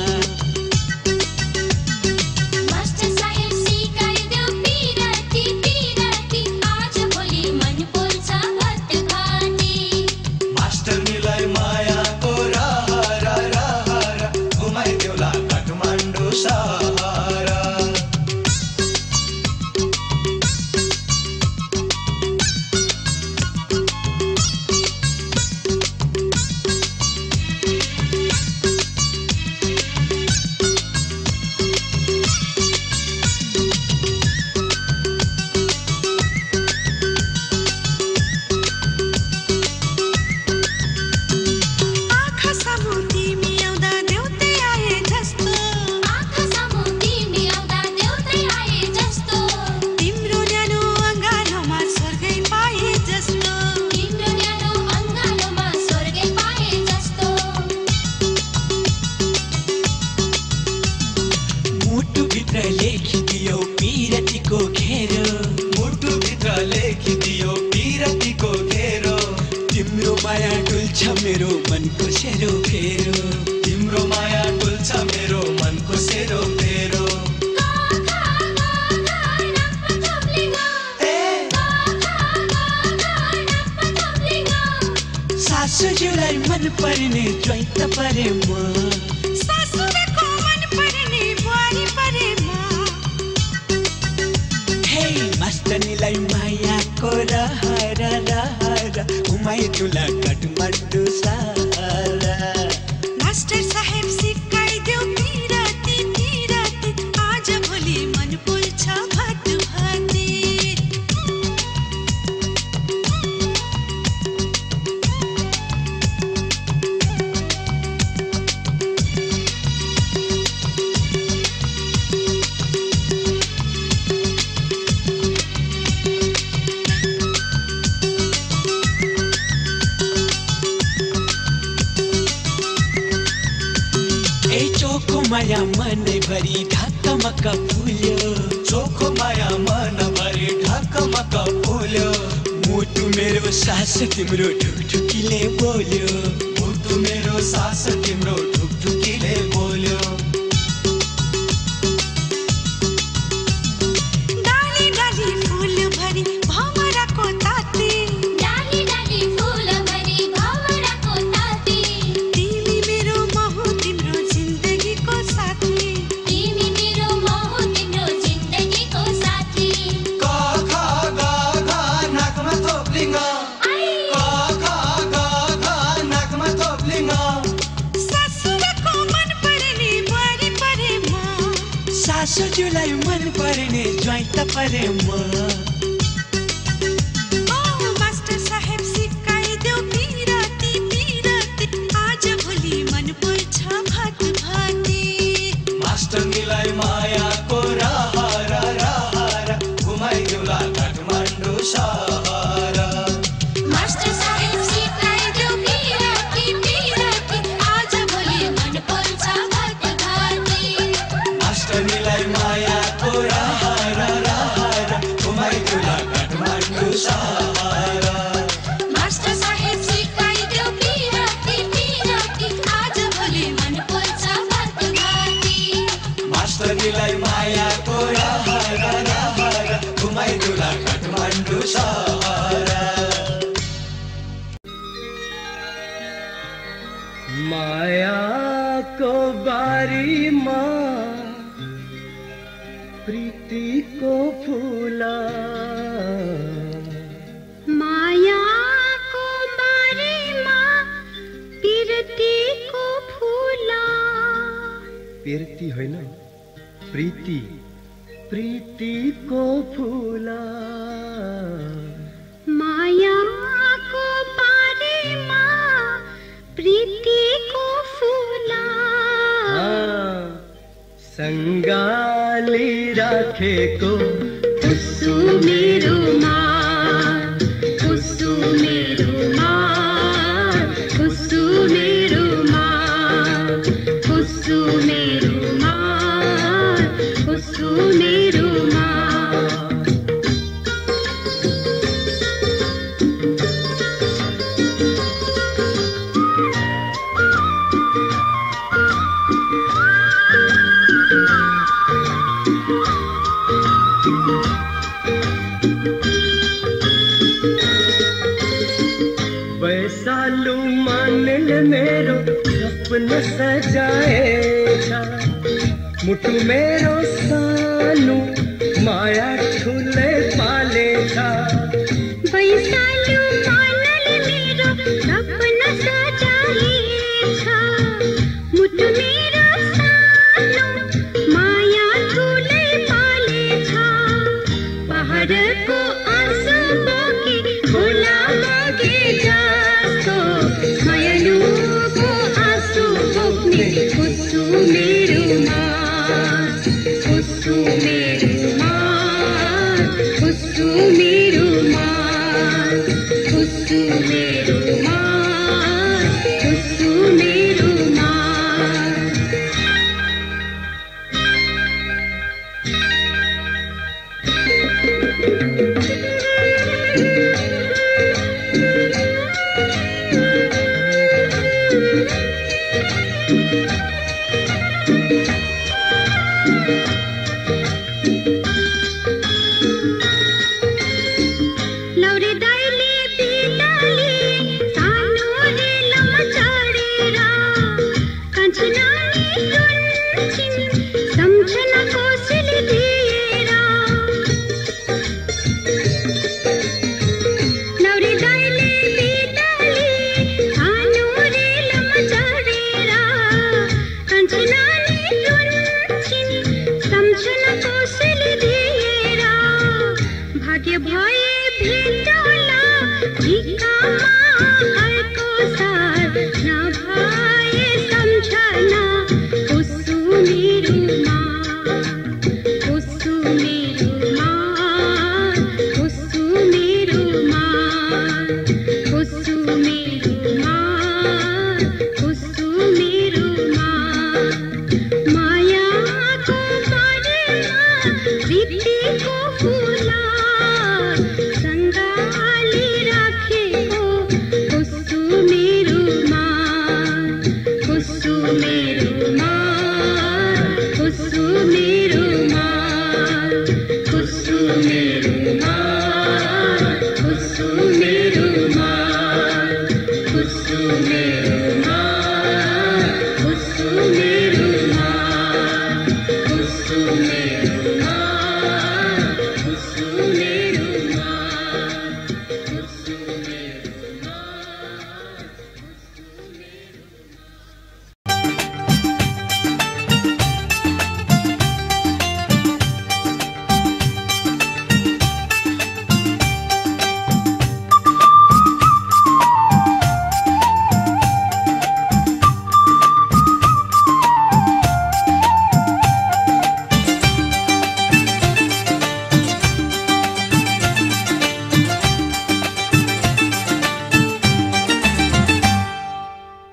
सासुलाई मन पर्ने ज्वाइँ त परेमा सासुको मन पर्ने बुहारी परेमा हे मास्टरनीलाई मायाको रहरा रहरा घुमाइदिउँला काठमाडौँ सहरा मास्टर साहेब सिकाइदेऊ पिराती पिराती आज भोलि मन बोल्छ भात भाती माया मन भरी ढकमक फुल्यो चोखो माया मन भरी ढकमक फुल्यो मुटु मेरो सास तिम्रो ढुकढुकीले बोल्यो मुटु मेरो सास तिम्रो ढुकढुकीले बोल्यो डाली डाली फूल भरी भमराको ताती डाली डाली फूल भरी भमराको ताती तिमी मेरो महु तिम्रो जिन्दगीको साथी तिमी मेरो महु तिम्रो जिन्दगीको साथी गा गा गा गा नाकमा थोप्लिङ गा गा गा गा नाकमा थोप्लिङ सासुको मन पर्ने बुहारी परेमा सासुलाई मन पर्ने ज्वाइँ त परेमा मास्टर साहेब सिकाइदेऊ पिराती पिराती आज भोलि मन बोल्छ भात भाती मास्टरनीलाई मायाको रहरा रहरा घुमाइदिउँला काठमाडौँ सहरा मास्टर साहेब सिकाइदेऊ पिराती पिराती आज भोलि मन बोल्छ भात भाती मास्टरनीलाई मायाको रहरा रहरा घुमाइदिउँला काठमाडौँ सहरा मास्टर साहेब सिकाइदेऊ पिराती पिराती आज भोलि मन बोल्छ भात भाती मास्टरनीलाई मायाको रहरा रहरा घुमाइदिउँला काठमाडौँ सहरा मायाको बारीमा प्रीतिको फूला मायाको बारीमा प्रीतिको फूला प्रीति होइन प्रीति प्रीतिको फूला मायाको बारीमा प्रीतिको फूला सङ्गाली राखेको कुसुमेरोमा कुसुमेरोमा सालू मानल मेरो सपन सजाए मुटु मेरो सालू माया ठुले पाले था बैसालू मानल मेरो सपन सजाए मुटु मेरो सालू माया ठुले पाले था पहाडको आँसु बोकी खोला बगेको मायालुको आँसु बोक्ने खुसु मेरोमा खुसु मेरोमा खुसु मेरोमा खुसु मेरोमा खुसु मेरोमा लौरे दाइले बिटाले सानो रे लम्मा चढेर कान्छनानी रुन्छिन् सम्झना कोसेली दिएर लौरे दाइले बिटाले सानो रे लम्मा चढेर कान्छनानी रुन्छिन् सम्झना कोसेली दिएर भाग्य भए भेटला झिकामा अर्को सार नभए सम्झना खुसु मेरोमा खुसु मेरोमा खुसु मेरोमा खुसु मेरोमा खुसु मेरोमा मायाको बारेमा प्रीतिको फुला सँगाली राखेको खुसु मेरोमा खुसु मेरोमा खुसु मेरोमा खुसु मेरोमा खुसु मेरोमा खुसु मेरोमा खुसु मेरोमा खुसु मेरोमा खुसु मेरोमा खुसु मेरोमा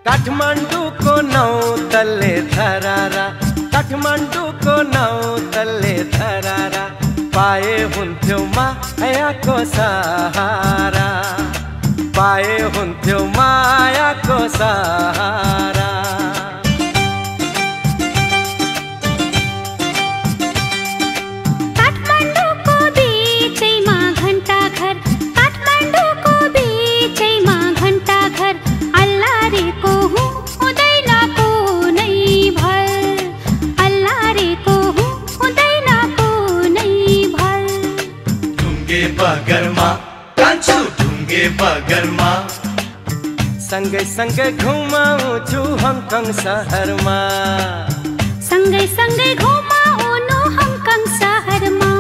काठमाडौँको नौ तल्ले धरारा काठमाडौँको नौ तल्ले धरारा पाए हुन्थ्यो मायाको सहारा पाए हुन्थ्यो मायाको सहारा काठमाडौँको बीचैमा घण्टा घर काठमाडौँको बीचैमा घण्टा घर अल्लारेको हुँदैन कुनै भर अल्लारेको हुँदैन कुनै भर ढुङ्गे बगरमा कान्छु ढुङ्गे बगरमा सँगै सँगै घुमाउँछु हङकङ सहरमा सँगै सँगै घुमाउनु हङकङ सहरमा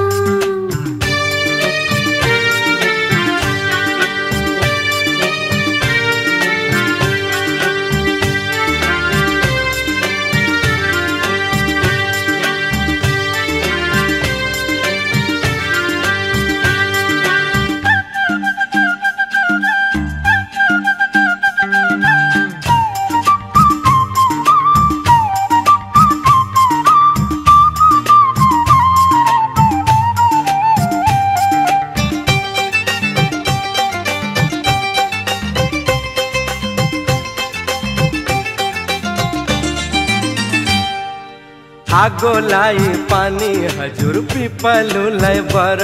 आगोलाई पानी हजुर पिपलुलाई बर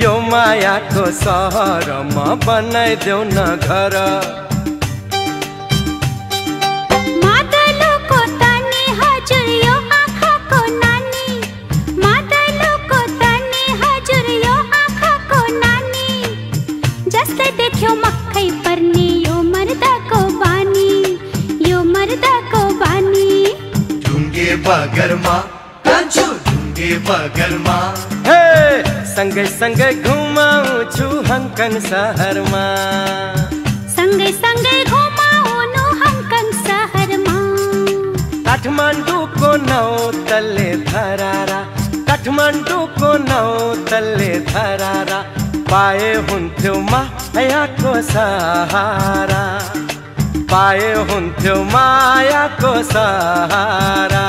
यो मायाको सहरमा बनाइदेऊ न घर बगरमा कान्छो ढुङ्गे बगरमा हे सँगै सँगै घुमाउँछु हङकङ सहरमा सँगै सँगै घुमाउनु हङकङ सहरमा काठमाडौँको 9 तल्ले धरारा काठमाडौँको 9 तल्ले धरारा पाए हुन्थ्यो मायाको सहारा पाए हुन्थ्यो मायाको सहारा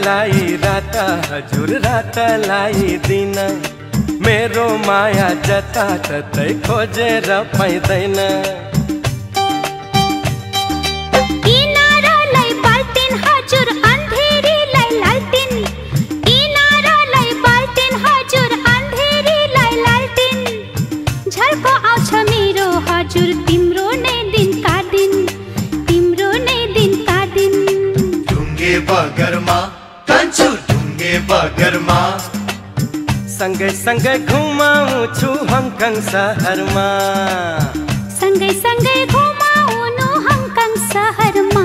लाई रात हजुर रातलाई दिन मेरो माया जता ततै खोजेर पाइदैन किनारालाई बाल्टिन हजुर अन्धेरीलाई लाल्टिन किनारालाई बाल्टिन हजुर अन्धेरीलाई लाल्टिन झल्को आउँछ मेरो हजुर तिम्रो नै दिनका दिन तिम्रो नै दिनका दिन ढुङ्गे बगरमा कान्छो ढुङ्गे बगरमा सँगै सँगै घुमाउँछु हङकङ सहरमा सँगै सँगै घुमाउनु हङकङ सहरमा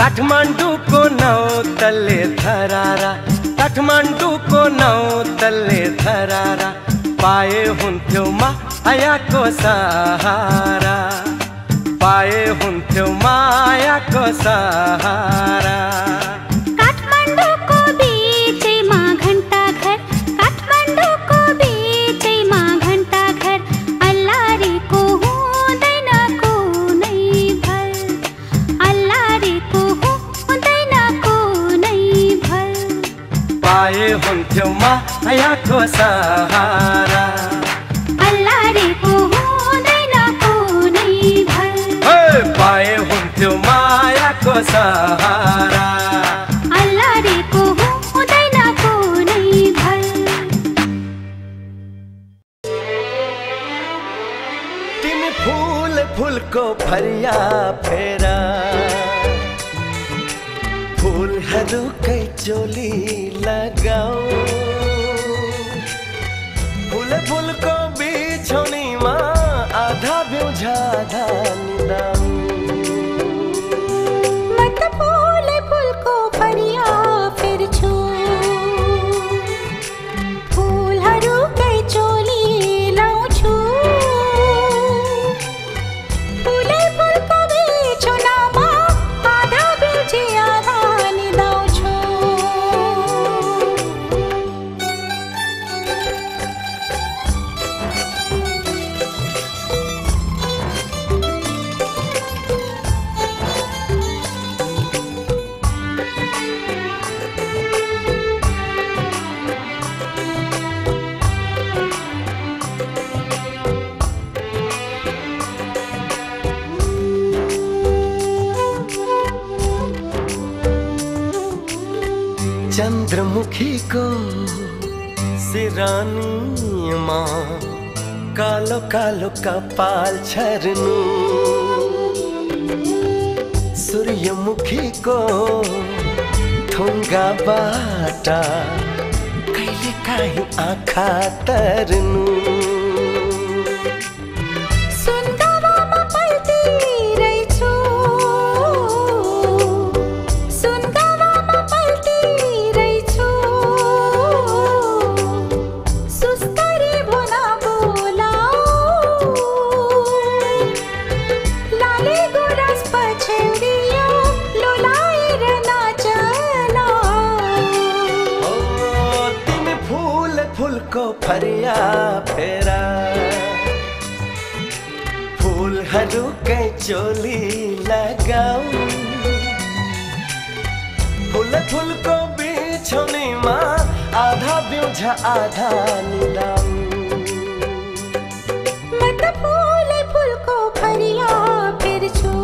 काठमाडौँको 9 तल्ले धरारा काठमाडौँको 9 तल्ले धरारा पाए हुन्थ्यो मायाको सहारा पाए हुन्थ्यो मायाको सहारा काठमाडौँको बीचैमा घण्टा घर काठमाडौँको बीचैमा घण्टा घर अल्लारेको हुँदैन कुनै भर अल्लारेको हुँदैन कुनै भर पाए हुन्थ्यो मायाको सहारा अल्लारेको हुँदैन कुनै भर पाए हुन्थ्यो मायाको सहारा अल्लारेको हुँदैन कुनै भर तिमी फूल फूलको फरिया फेरा फूलहरूकै चोली लगाऊ फूल फूलको बिछौनीमा आधा बिउझा आधा निदाऊ म त फूल फूलको फरिया फेर्छु फूलहरूकै चोली लाउँछु फूलै फूलको बिछौनामा आधा बिउझी आधा निदाउँछु चन्द्रमुखीको सिरानीमा कालो कालो कपाल छर्नु सूर्यमुखीको थुङ्गाबाट कहिले काहीँ आँखा तर्नु सुनगावामा पल्टिरहेछु सुनगावामा पल्टिरहेछु सुस्तरी भुना बोलाऊ लाले गुराँस पछ्यौरियो लोलाएर नाचला तिमी फूल फूलको फरिया फेरा फूलहरूकै चोली लगाऊ फूल फूलको बिछौनीमा आधा बिउझा आधा निदाऊ म त फूल फूलको फरिया फेर्छु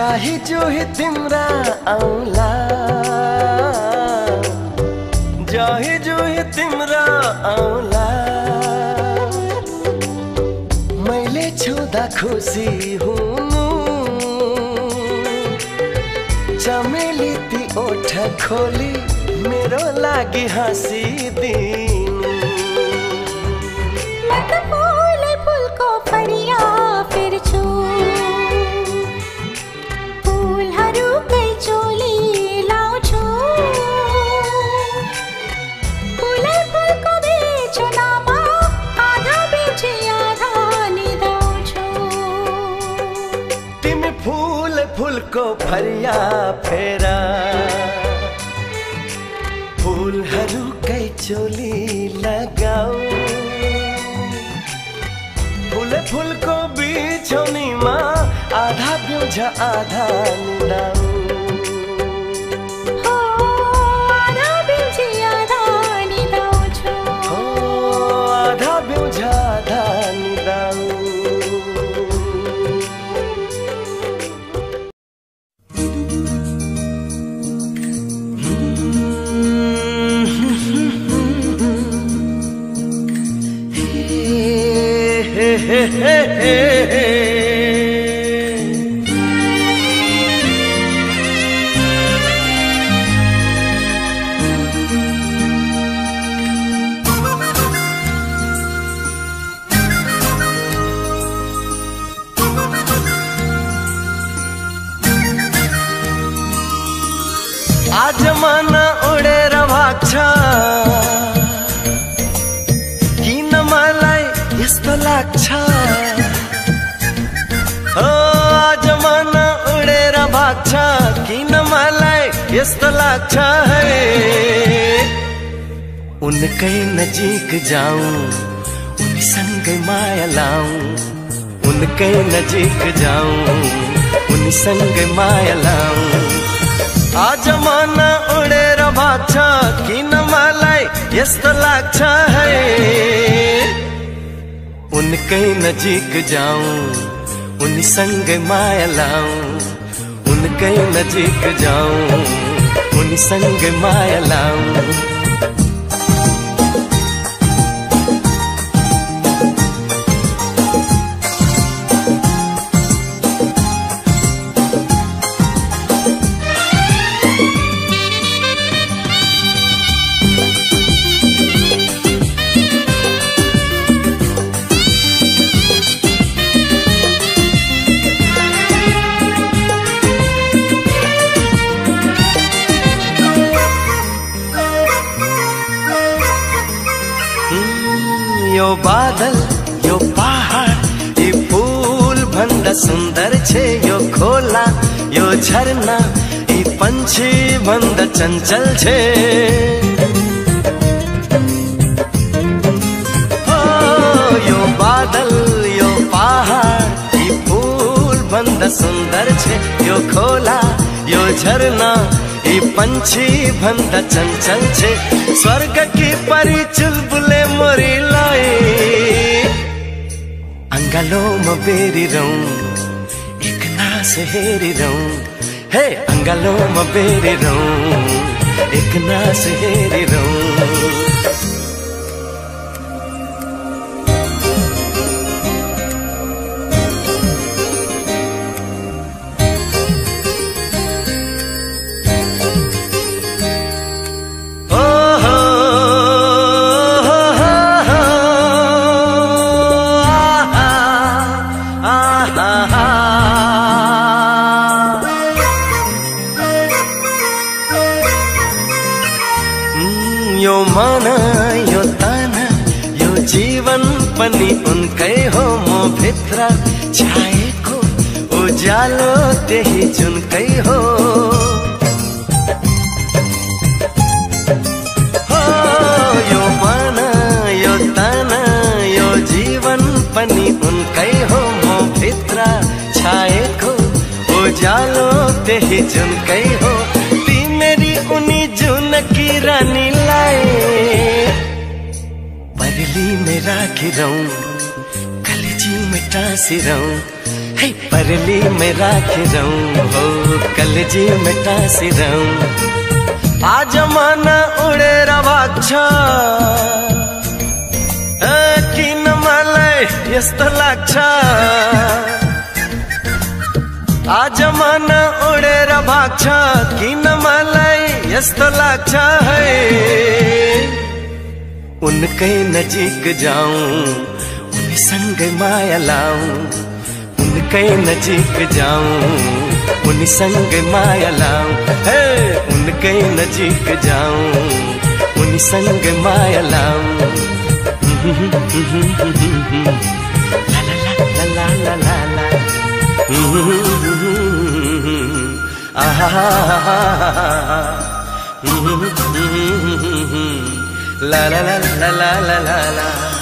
जाही जोही तिम्रा आउला जाही जोही तिम्रा आउला मैले छुँदा खुसी हुनु चमेली ती ओठ खोली मेरो लागि हाँसिदिनु म त फूलै फूलको फरिया फेर्छु फूलहरूकै चोली लाउँछु फूलै फूलको बेचनामा आधा बेची आधा निदाउँछु तिमी फूल फूलको फरिया फेरा फूलहरूकै चोली लगाऊ फूल फूलको बिछौनीमा आधा बिउझ आधा निदाऊ हो आधा बेची आधा निदाउँछु हो आधा बिउझ आधा निदाऊ आज मन उडेर भाग्छ किन मलाई यस्तो लाग्छ हो आज मन उडेर भाग्छ किन मलाई यस्तो लाग्छ है उनकै नजिक जाऊं उनीसँगै माया लाऊं उनकै नजिक जाऊं उनीसँगै माया लाऊं आज मन उडेर भाग्छ किन मलाई यस्तो लाग्छ है उनकै नजिक जाऊं उनीसँगै माया लाऊं उनकै नजिक जाऊं उनीसँगै माया लाऊं यो बादल यो पहाड यी फूल भन्दा सुन्दर छे यो खोला यो झरना यी पंछी भन्दा चञ्चल छे हो यो बादल यो पहाड यी फूल भन्दा सुन्दर छे यो खोला यो झरना यी पंछी भन्दा चञ्चल छे स्वर्ग की परी चुलबुले मोरीलाई अंगालोमा बेरिरौं एक नास हेरिरौं हे अंगालोमा बेरिरौं एक नास हेरिरौं यो मन यो तन यो जीवन पनि उनकै हो म भित्र छाएको उज्यालो त्यही जुनकै हो यो मन यो तन यो जीवन पनि उनकै हो म भित्र छाएको उज्यालो त्यही जुनकै हो तिमेरी उनी जुनकी रानीलाई परली में राखिरौं कलेजी में टाँसी रहूं है परली में राख रहूं हो कलजी में टाँसी रहूं आज मन उड़े रवाक्ष किन मलाई यस्तो लाग्छ आज मन उडेर भाग्छ किन मलाई यस्तो लाग्छ है उनकै नजिक जाऊं उनीसँगै माया लाऊं उनकै नजिक जाऊं उनीसँगै माया लाऊं हे उनकै नजिक जाऊं उनीसँगै माया लाऊं ला ला ला ला ला la la la la la la la la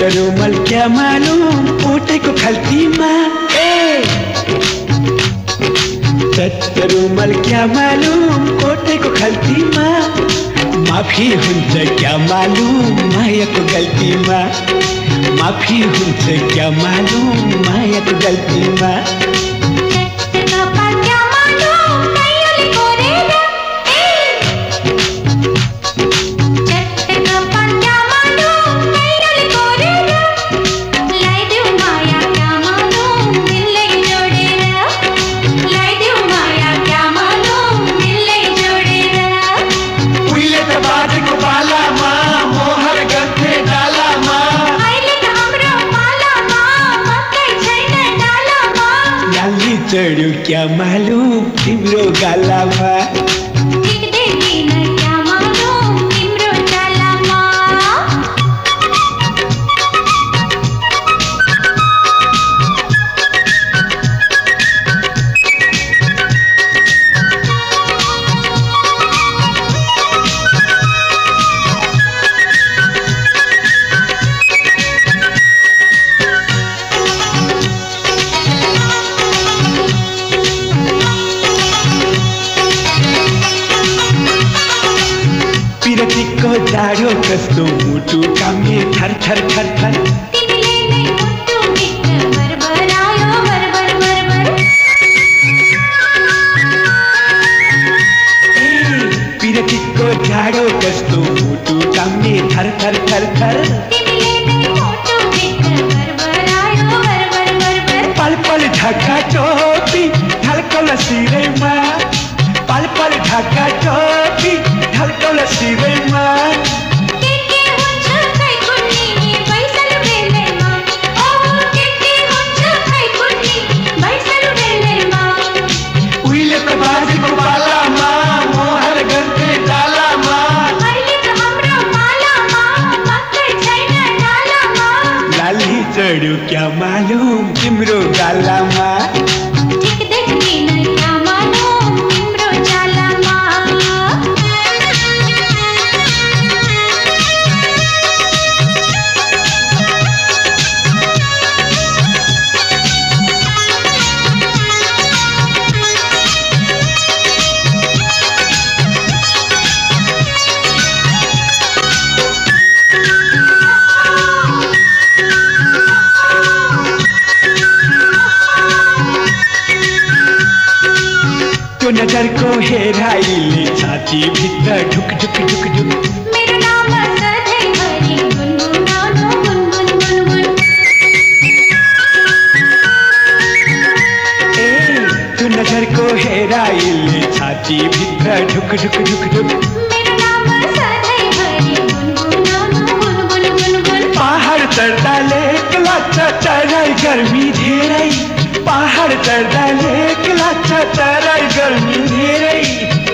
रुमाल क्या मालूम कोटेको खल्तीमा रुमाल क्या मालूम कोटेको खल्तीमा माफी हुन्छ क्या मालूम मायाको गल्तीमा माफी हुन्छ क्या मालूम मायाको गल्तीमा चढ्यो क्या मालूम तिम्रो गालामा क्या मालूम तिम्रो गालामा जाडो कस्तो मुटु कामे थर थर थर थर तिमीले नै मुटु भित्र भरभरायो भरभर भरभर पिरतीको जाडो कस्तो मुटु कामे थर थर थर थर तिमीले नै मुटु भित्र भरभरायो भरभर भरभर पल पल ढाका टोपी ढल्कौला सिरैमा पल पल ढाका टोपी ढल्कौला सिरैमा चढ्यो क्या मालूम तिम्रो गालामा ठिक देख्दिन क्या मालूम तिम्रो चालामा नजरको हेराइले छाती भित्र ढुक ढुक ढुक ढुक मेरो नाम सधैँभरि गुनगुनाउनु गुनगुन गुनगुन त्यो नजरको हेराइले छाती भित्र ढुक ढुक ढुक ढुक मेरो नाम सधैँभरि गुनगुनाउनु गुनगुन गुनगुन पहाड चढ्दाले लाग्छ चढाइ गर्मी धेरै पहाड चढ्दाले लाग्छ चढाइ गर्मी धेरै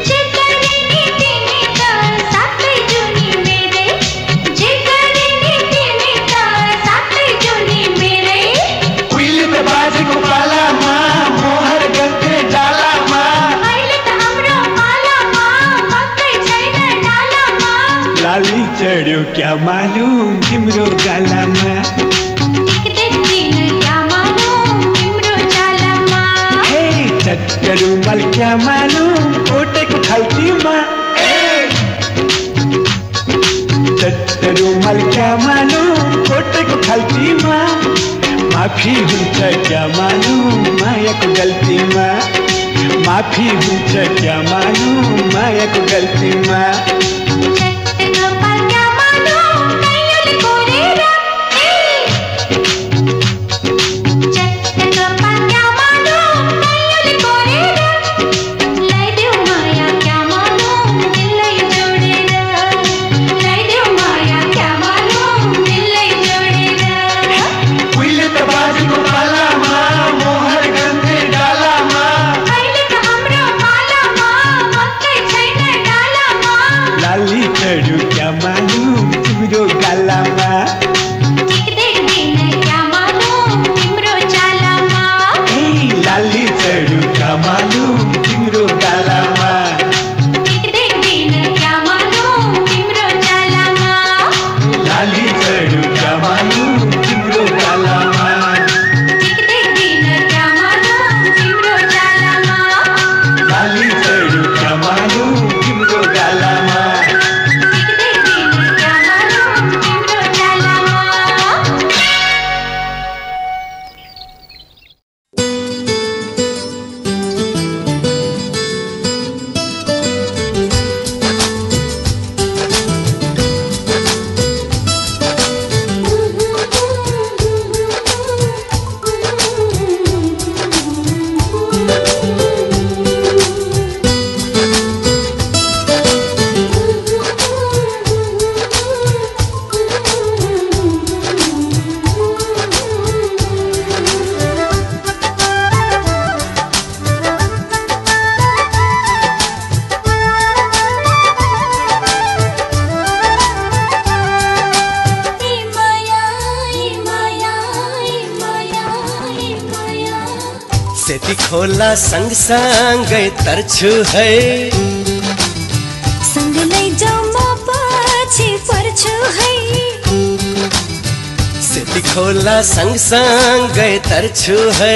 क्या मालूम तिम्रो गालामा क्या मालूम तिम्रो चालामा हे चट्ट रुमाल क्या मालूम ओटेको खाल्टीमा चट्ट रुमाल क्या मालूम ओटेको खाल्टीमा माफी हुन्छ क्या मालूम मायाको गल्तीमा माफी हुन्छ क्या मालूम मायाको गल्तीमा खोला संग संगै तर्छु है संग लैजाऊ म पछि पर्छु है सेती खोला संग संगै तर्छु है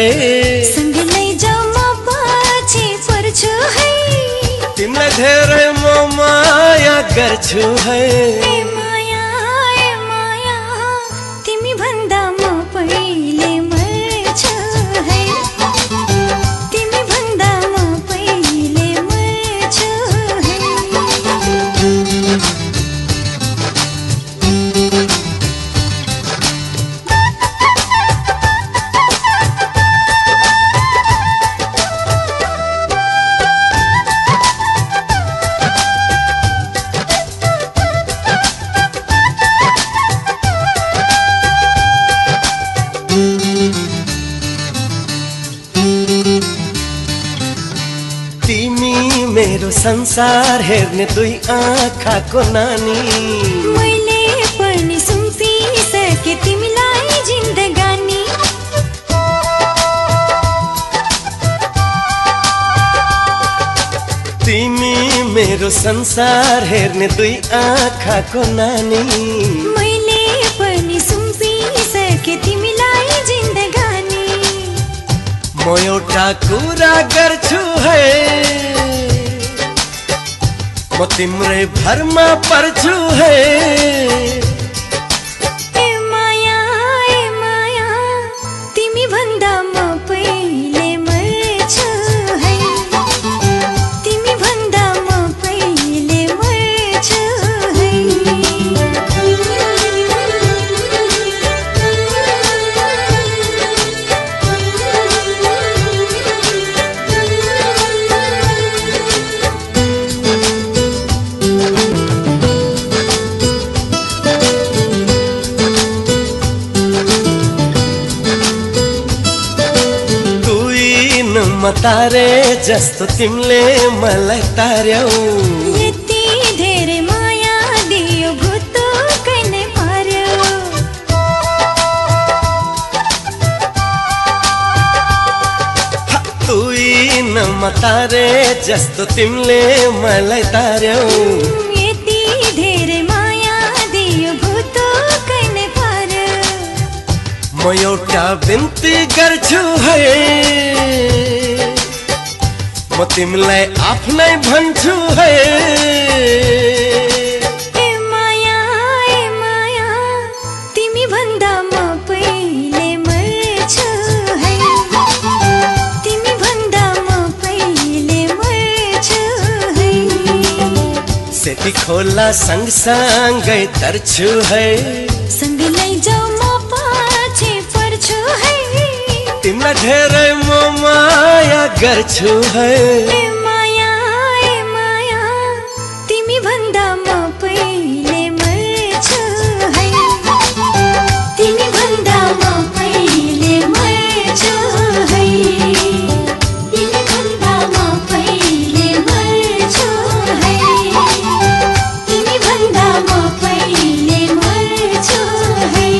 संग लैजाऊ म पछि पर्छु है तिमीलाई धेरै म माया गर्छु है ए माया तिमी भन्दा म पहिले मर्छु है संसार हेर्ने दुई आँखाको नानी मैले पनि सुम्पिसके तिमीलाई जिन्दगानी तिमी मेरो संसार हेर्ने दुई आँखाको नानी मैले पनि सुम्पिसके तिमीलाई जिन्दगानी म एउटा कुरा गर्छु है म तिम्रै भरमा पर्छु है ए माया तिमी भन्दा म पहिले मर्छु है तिमी भन्दा म पहिले मर्छु है तारे जस्तो तिमीले मलाई तार्यौ यति धेरै माया दियो भुतुकै नै पार्यो तुई न तारे जस्तो तिमीले मलाई तार्यौ यति धेरै माया दियो म एउटा बिन्ती गर्छु है, म तिमीलाई आफ्नै भन्छु है। ए माया तिमी भन्दा म पहिले मर्छु है, तिमी भन्दा म पहिले मर्छु है। सेती खोला सँगसँगै तर्छु है, सँगै लैजाऊ म पछि पर्छु है। तिमीलाई धेरै म माया गर्छु है। ए माया तिमी भन्दा म पहिले मर्छु है, तिमी भन्दा म पहिले मर्छु है, तिमी भन्दा म पहिले मर्छु है, तिमी भन्दा म पहिले मर्छु है।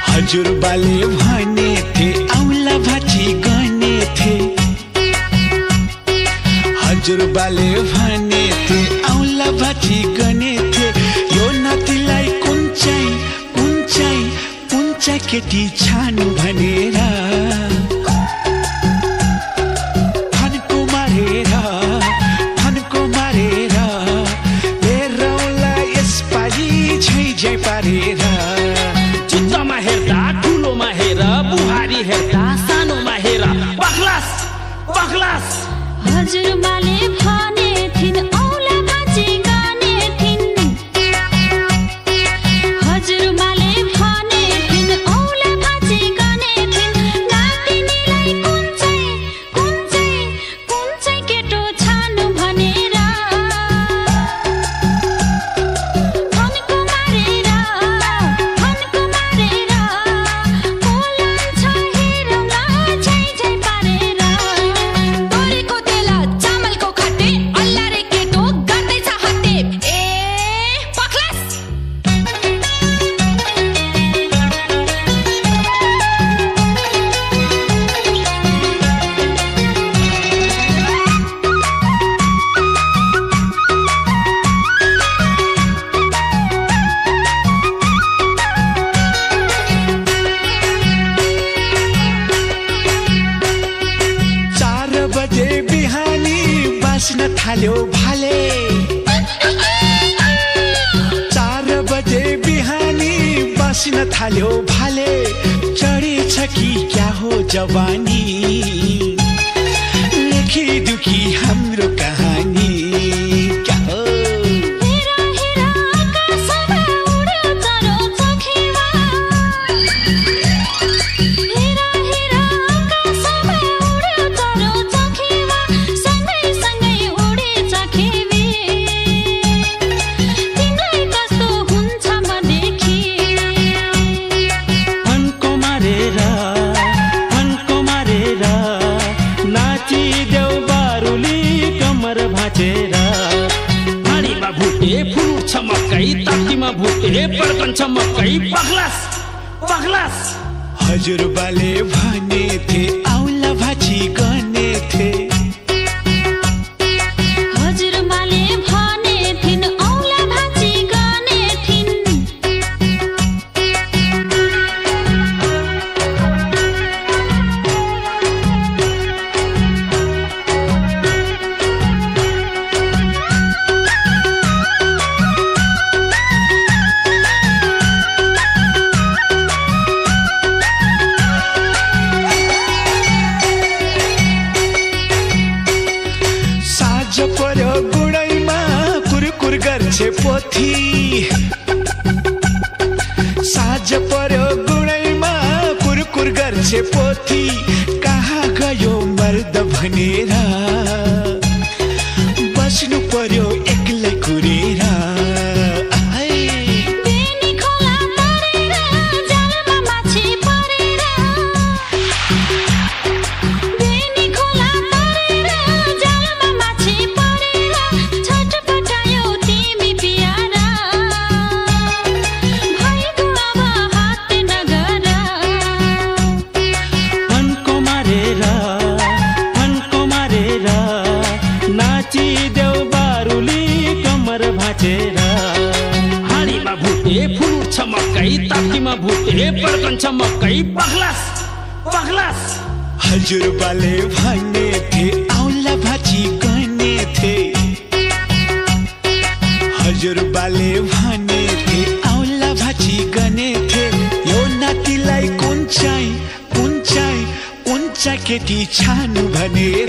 हजुरबाले भने थे औला भाची गने थे, हजुरबाले भने थे औला भाची गने थे। यो नातिलाई कुञ्चाइ कुञ्चाइ कुञ्चाइ केटी छानु भनेर फन्को मारेर हेरौला यसपालि झैझै पारेर। जुत्तामा हेर्दा ठुलोमा हेर, बुहारी हेर्दा सानोमा हेर, पख्लास पख्लास। हजुरबाले भने थिन् औला भाची गने थिन्, हजुरबाले भने थिन् औला भाची गने थिन्। नातिनीलाई कुञ्चाइ कुञ्चाइ कुञ्चाइ केटो छानु भनेर फन्को मारेर बोलाउँछ हेरौला झैझै पारेर। तोरीको तेल चामलको खाटे अल्लारे केटो गर्दैछ हाते। ए पख्लास। चार बजे बिहानी बाँच्न थाल्यो भाले, 4 बजे बिहानी बाँच्न थाल्यो भाले। चढेछ कि क्या हो जवानी, लेखी दुखी हाम्रो कहानी क्या हो। हेरा हेरा आकाशमा उड्यो चरो चोखीमा, हेरा हेरा आकाशमा उड्यो चरो चोखीमा, सँगै सँगै उडेछ खेवी। तिमीलाई कस्तो हुन्छ म देखी, फन्को मारेर नाची देऊ बारुली कमर भाँचेर। हाँडीमा भुटे फुट्छ मकै, ताप्तीमा भुटे पड्कन्छ मकै। पख्लास पख्लास। हजुरबाले भने थे औला भाची गने थे, हजुरबाले भने थिन् औला भाची गने थिन्। गर्छे पोथी, साँझ पर्यो गुणैमा कुरकुर गर्छे पोथी। कहाँ गयो मर्द भनेर बस्नु पर्यो एक्लै कुरेर। बेनी खोला तरेर जालमा माछी परेर, बेनी खोला तरेर ताकीमा भुटे पड्कन्छ मकै पग्लास पग्लास। हजुरबाले भन्ने थे औला भाची गर्ने थे, हजुरबाले भन्ने थे औला भाची गर्ने थे। यो नातिलाई कुन चाहिँ केटी छानु भनेर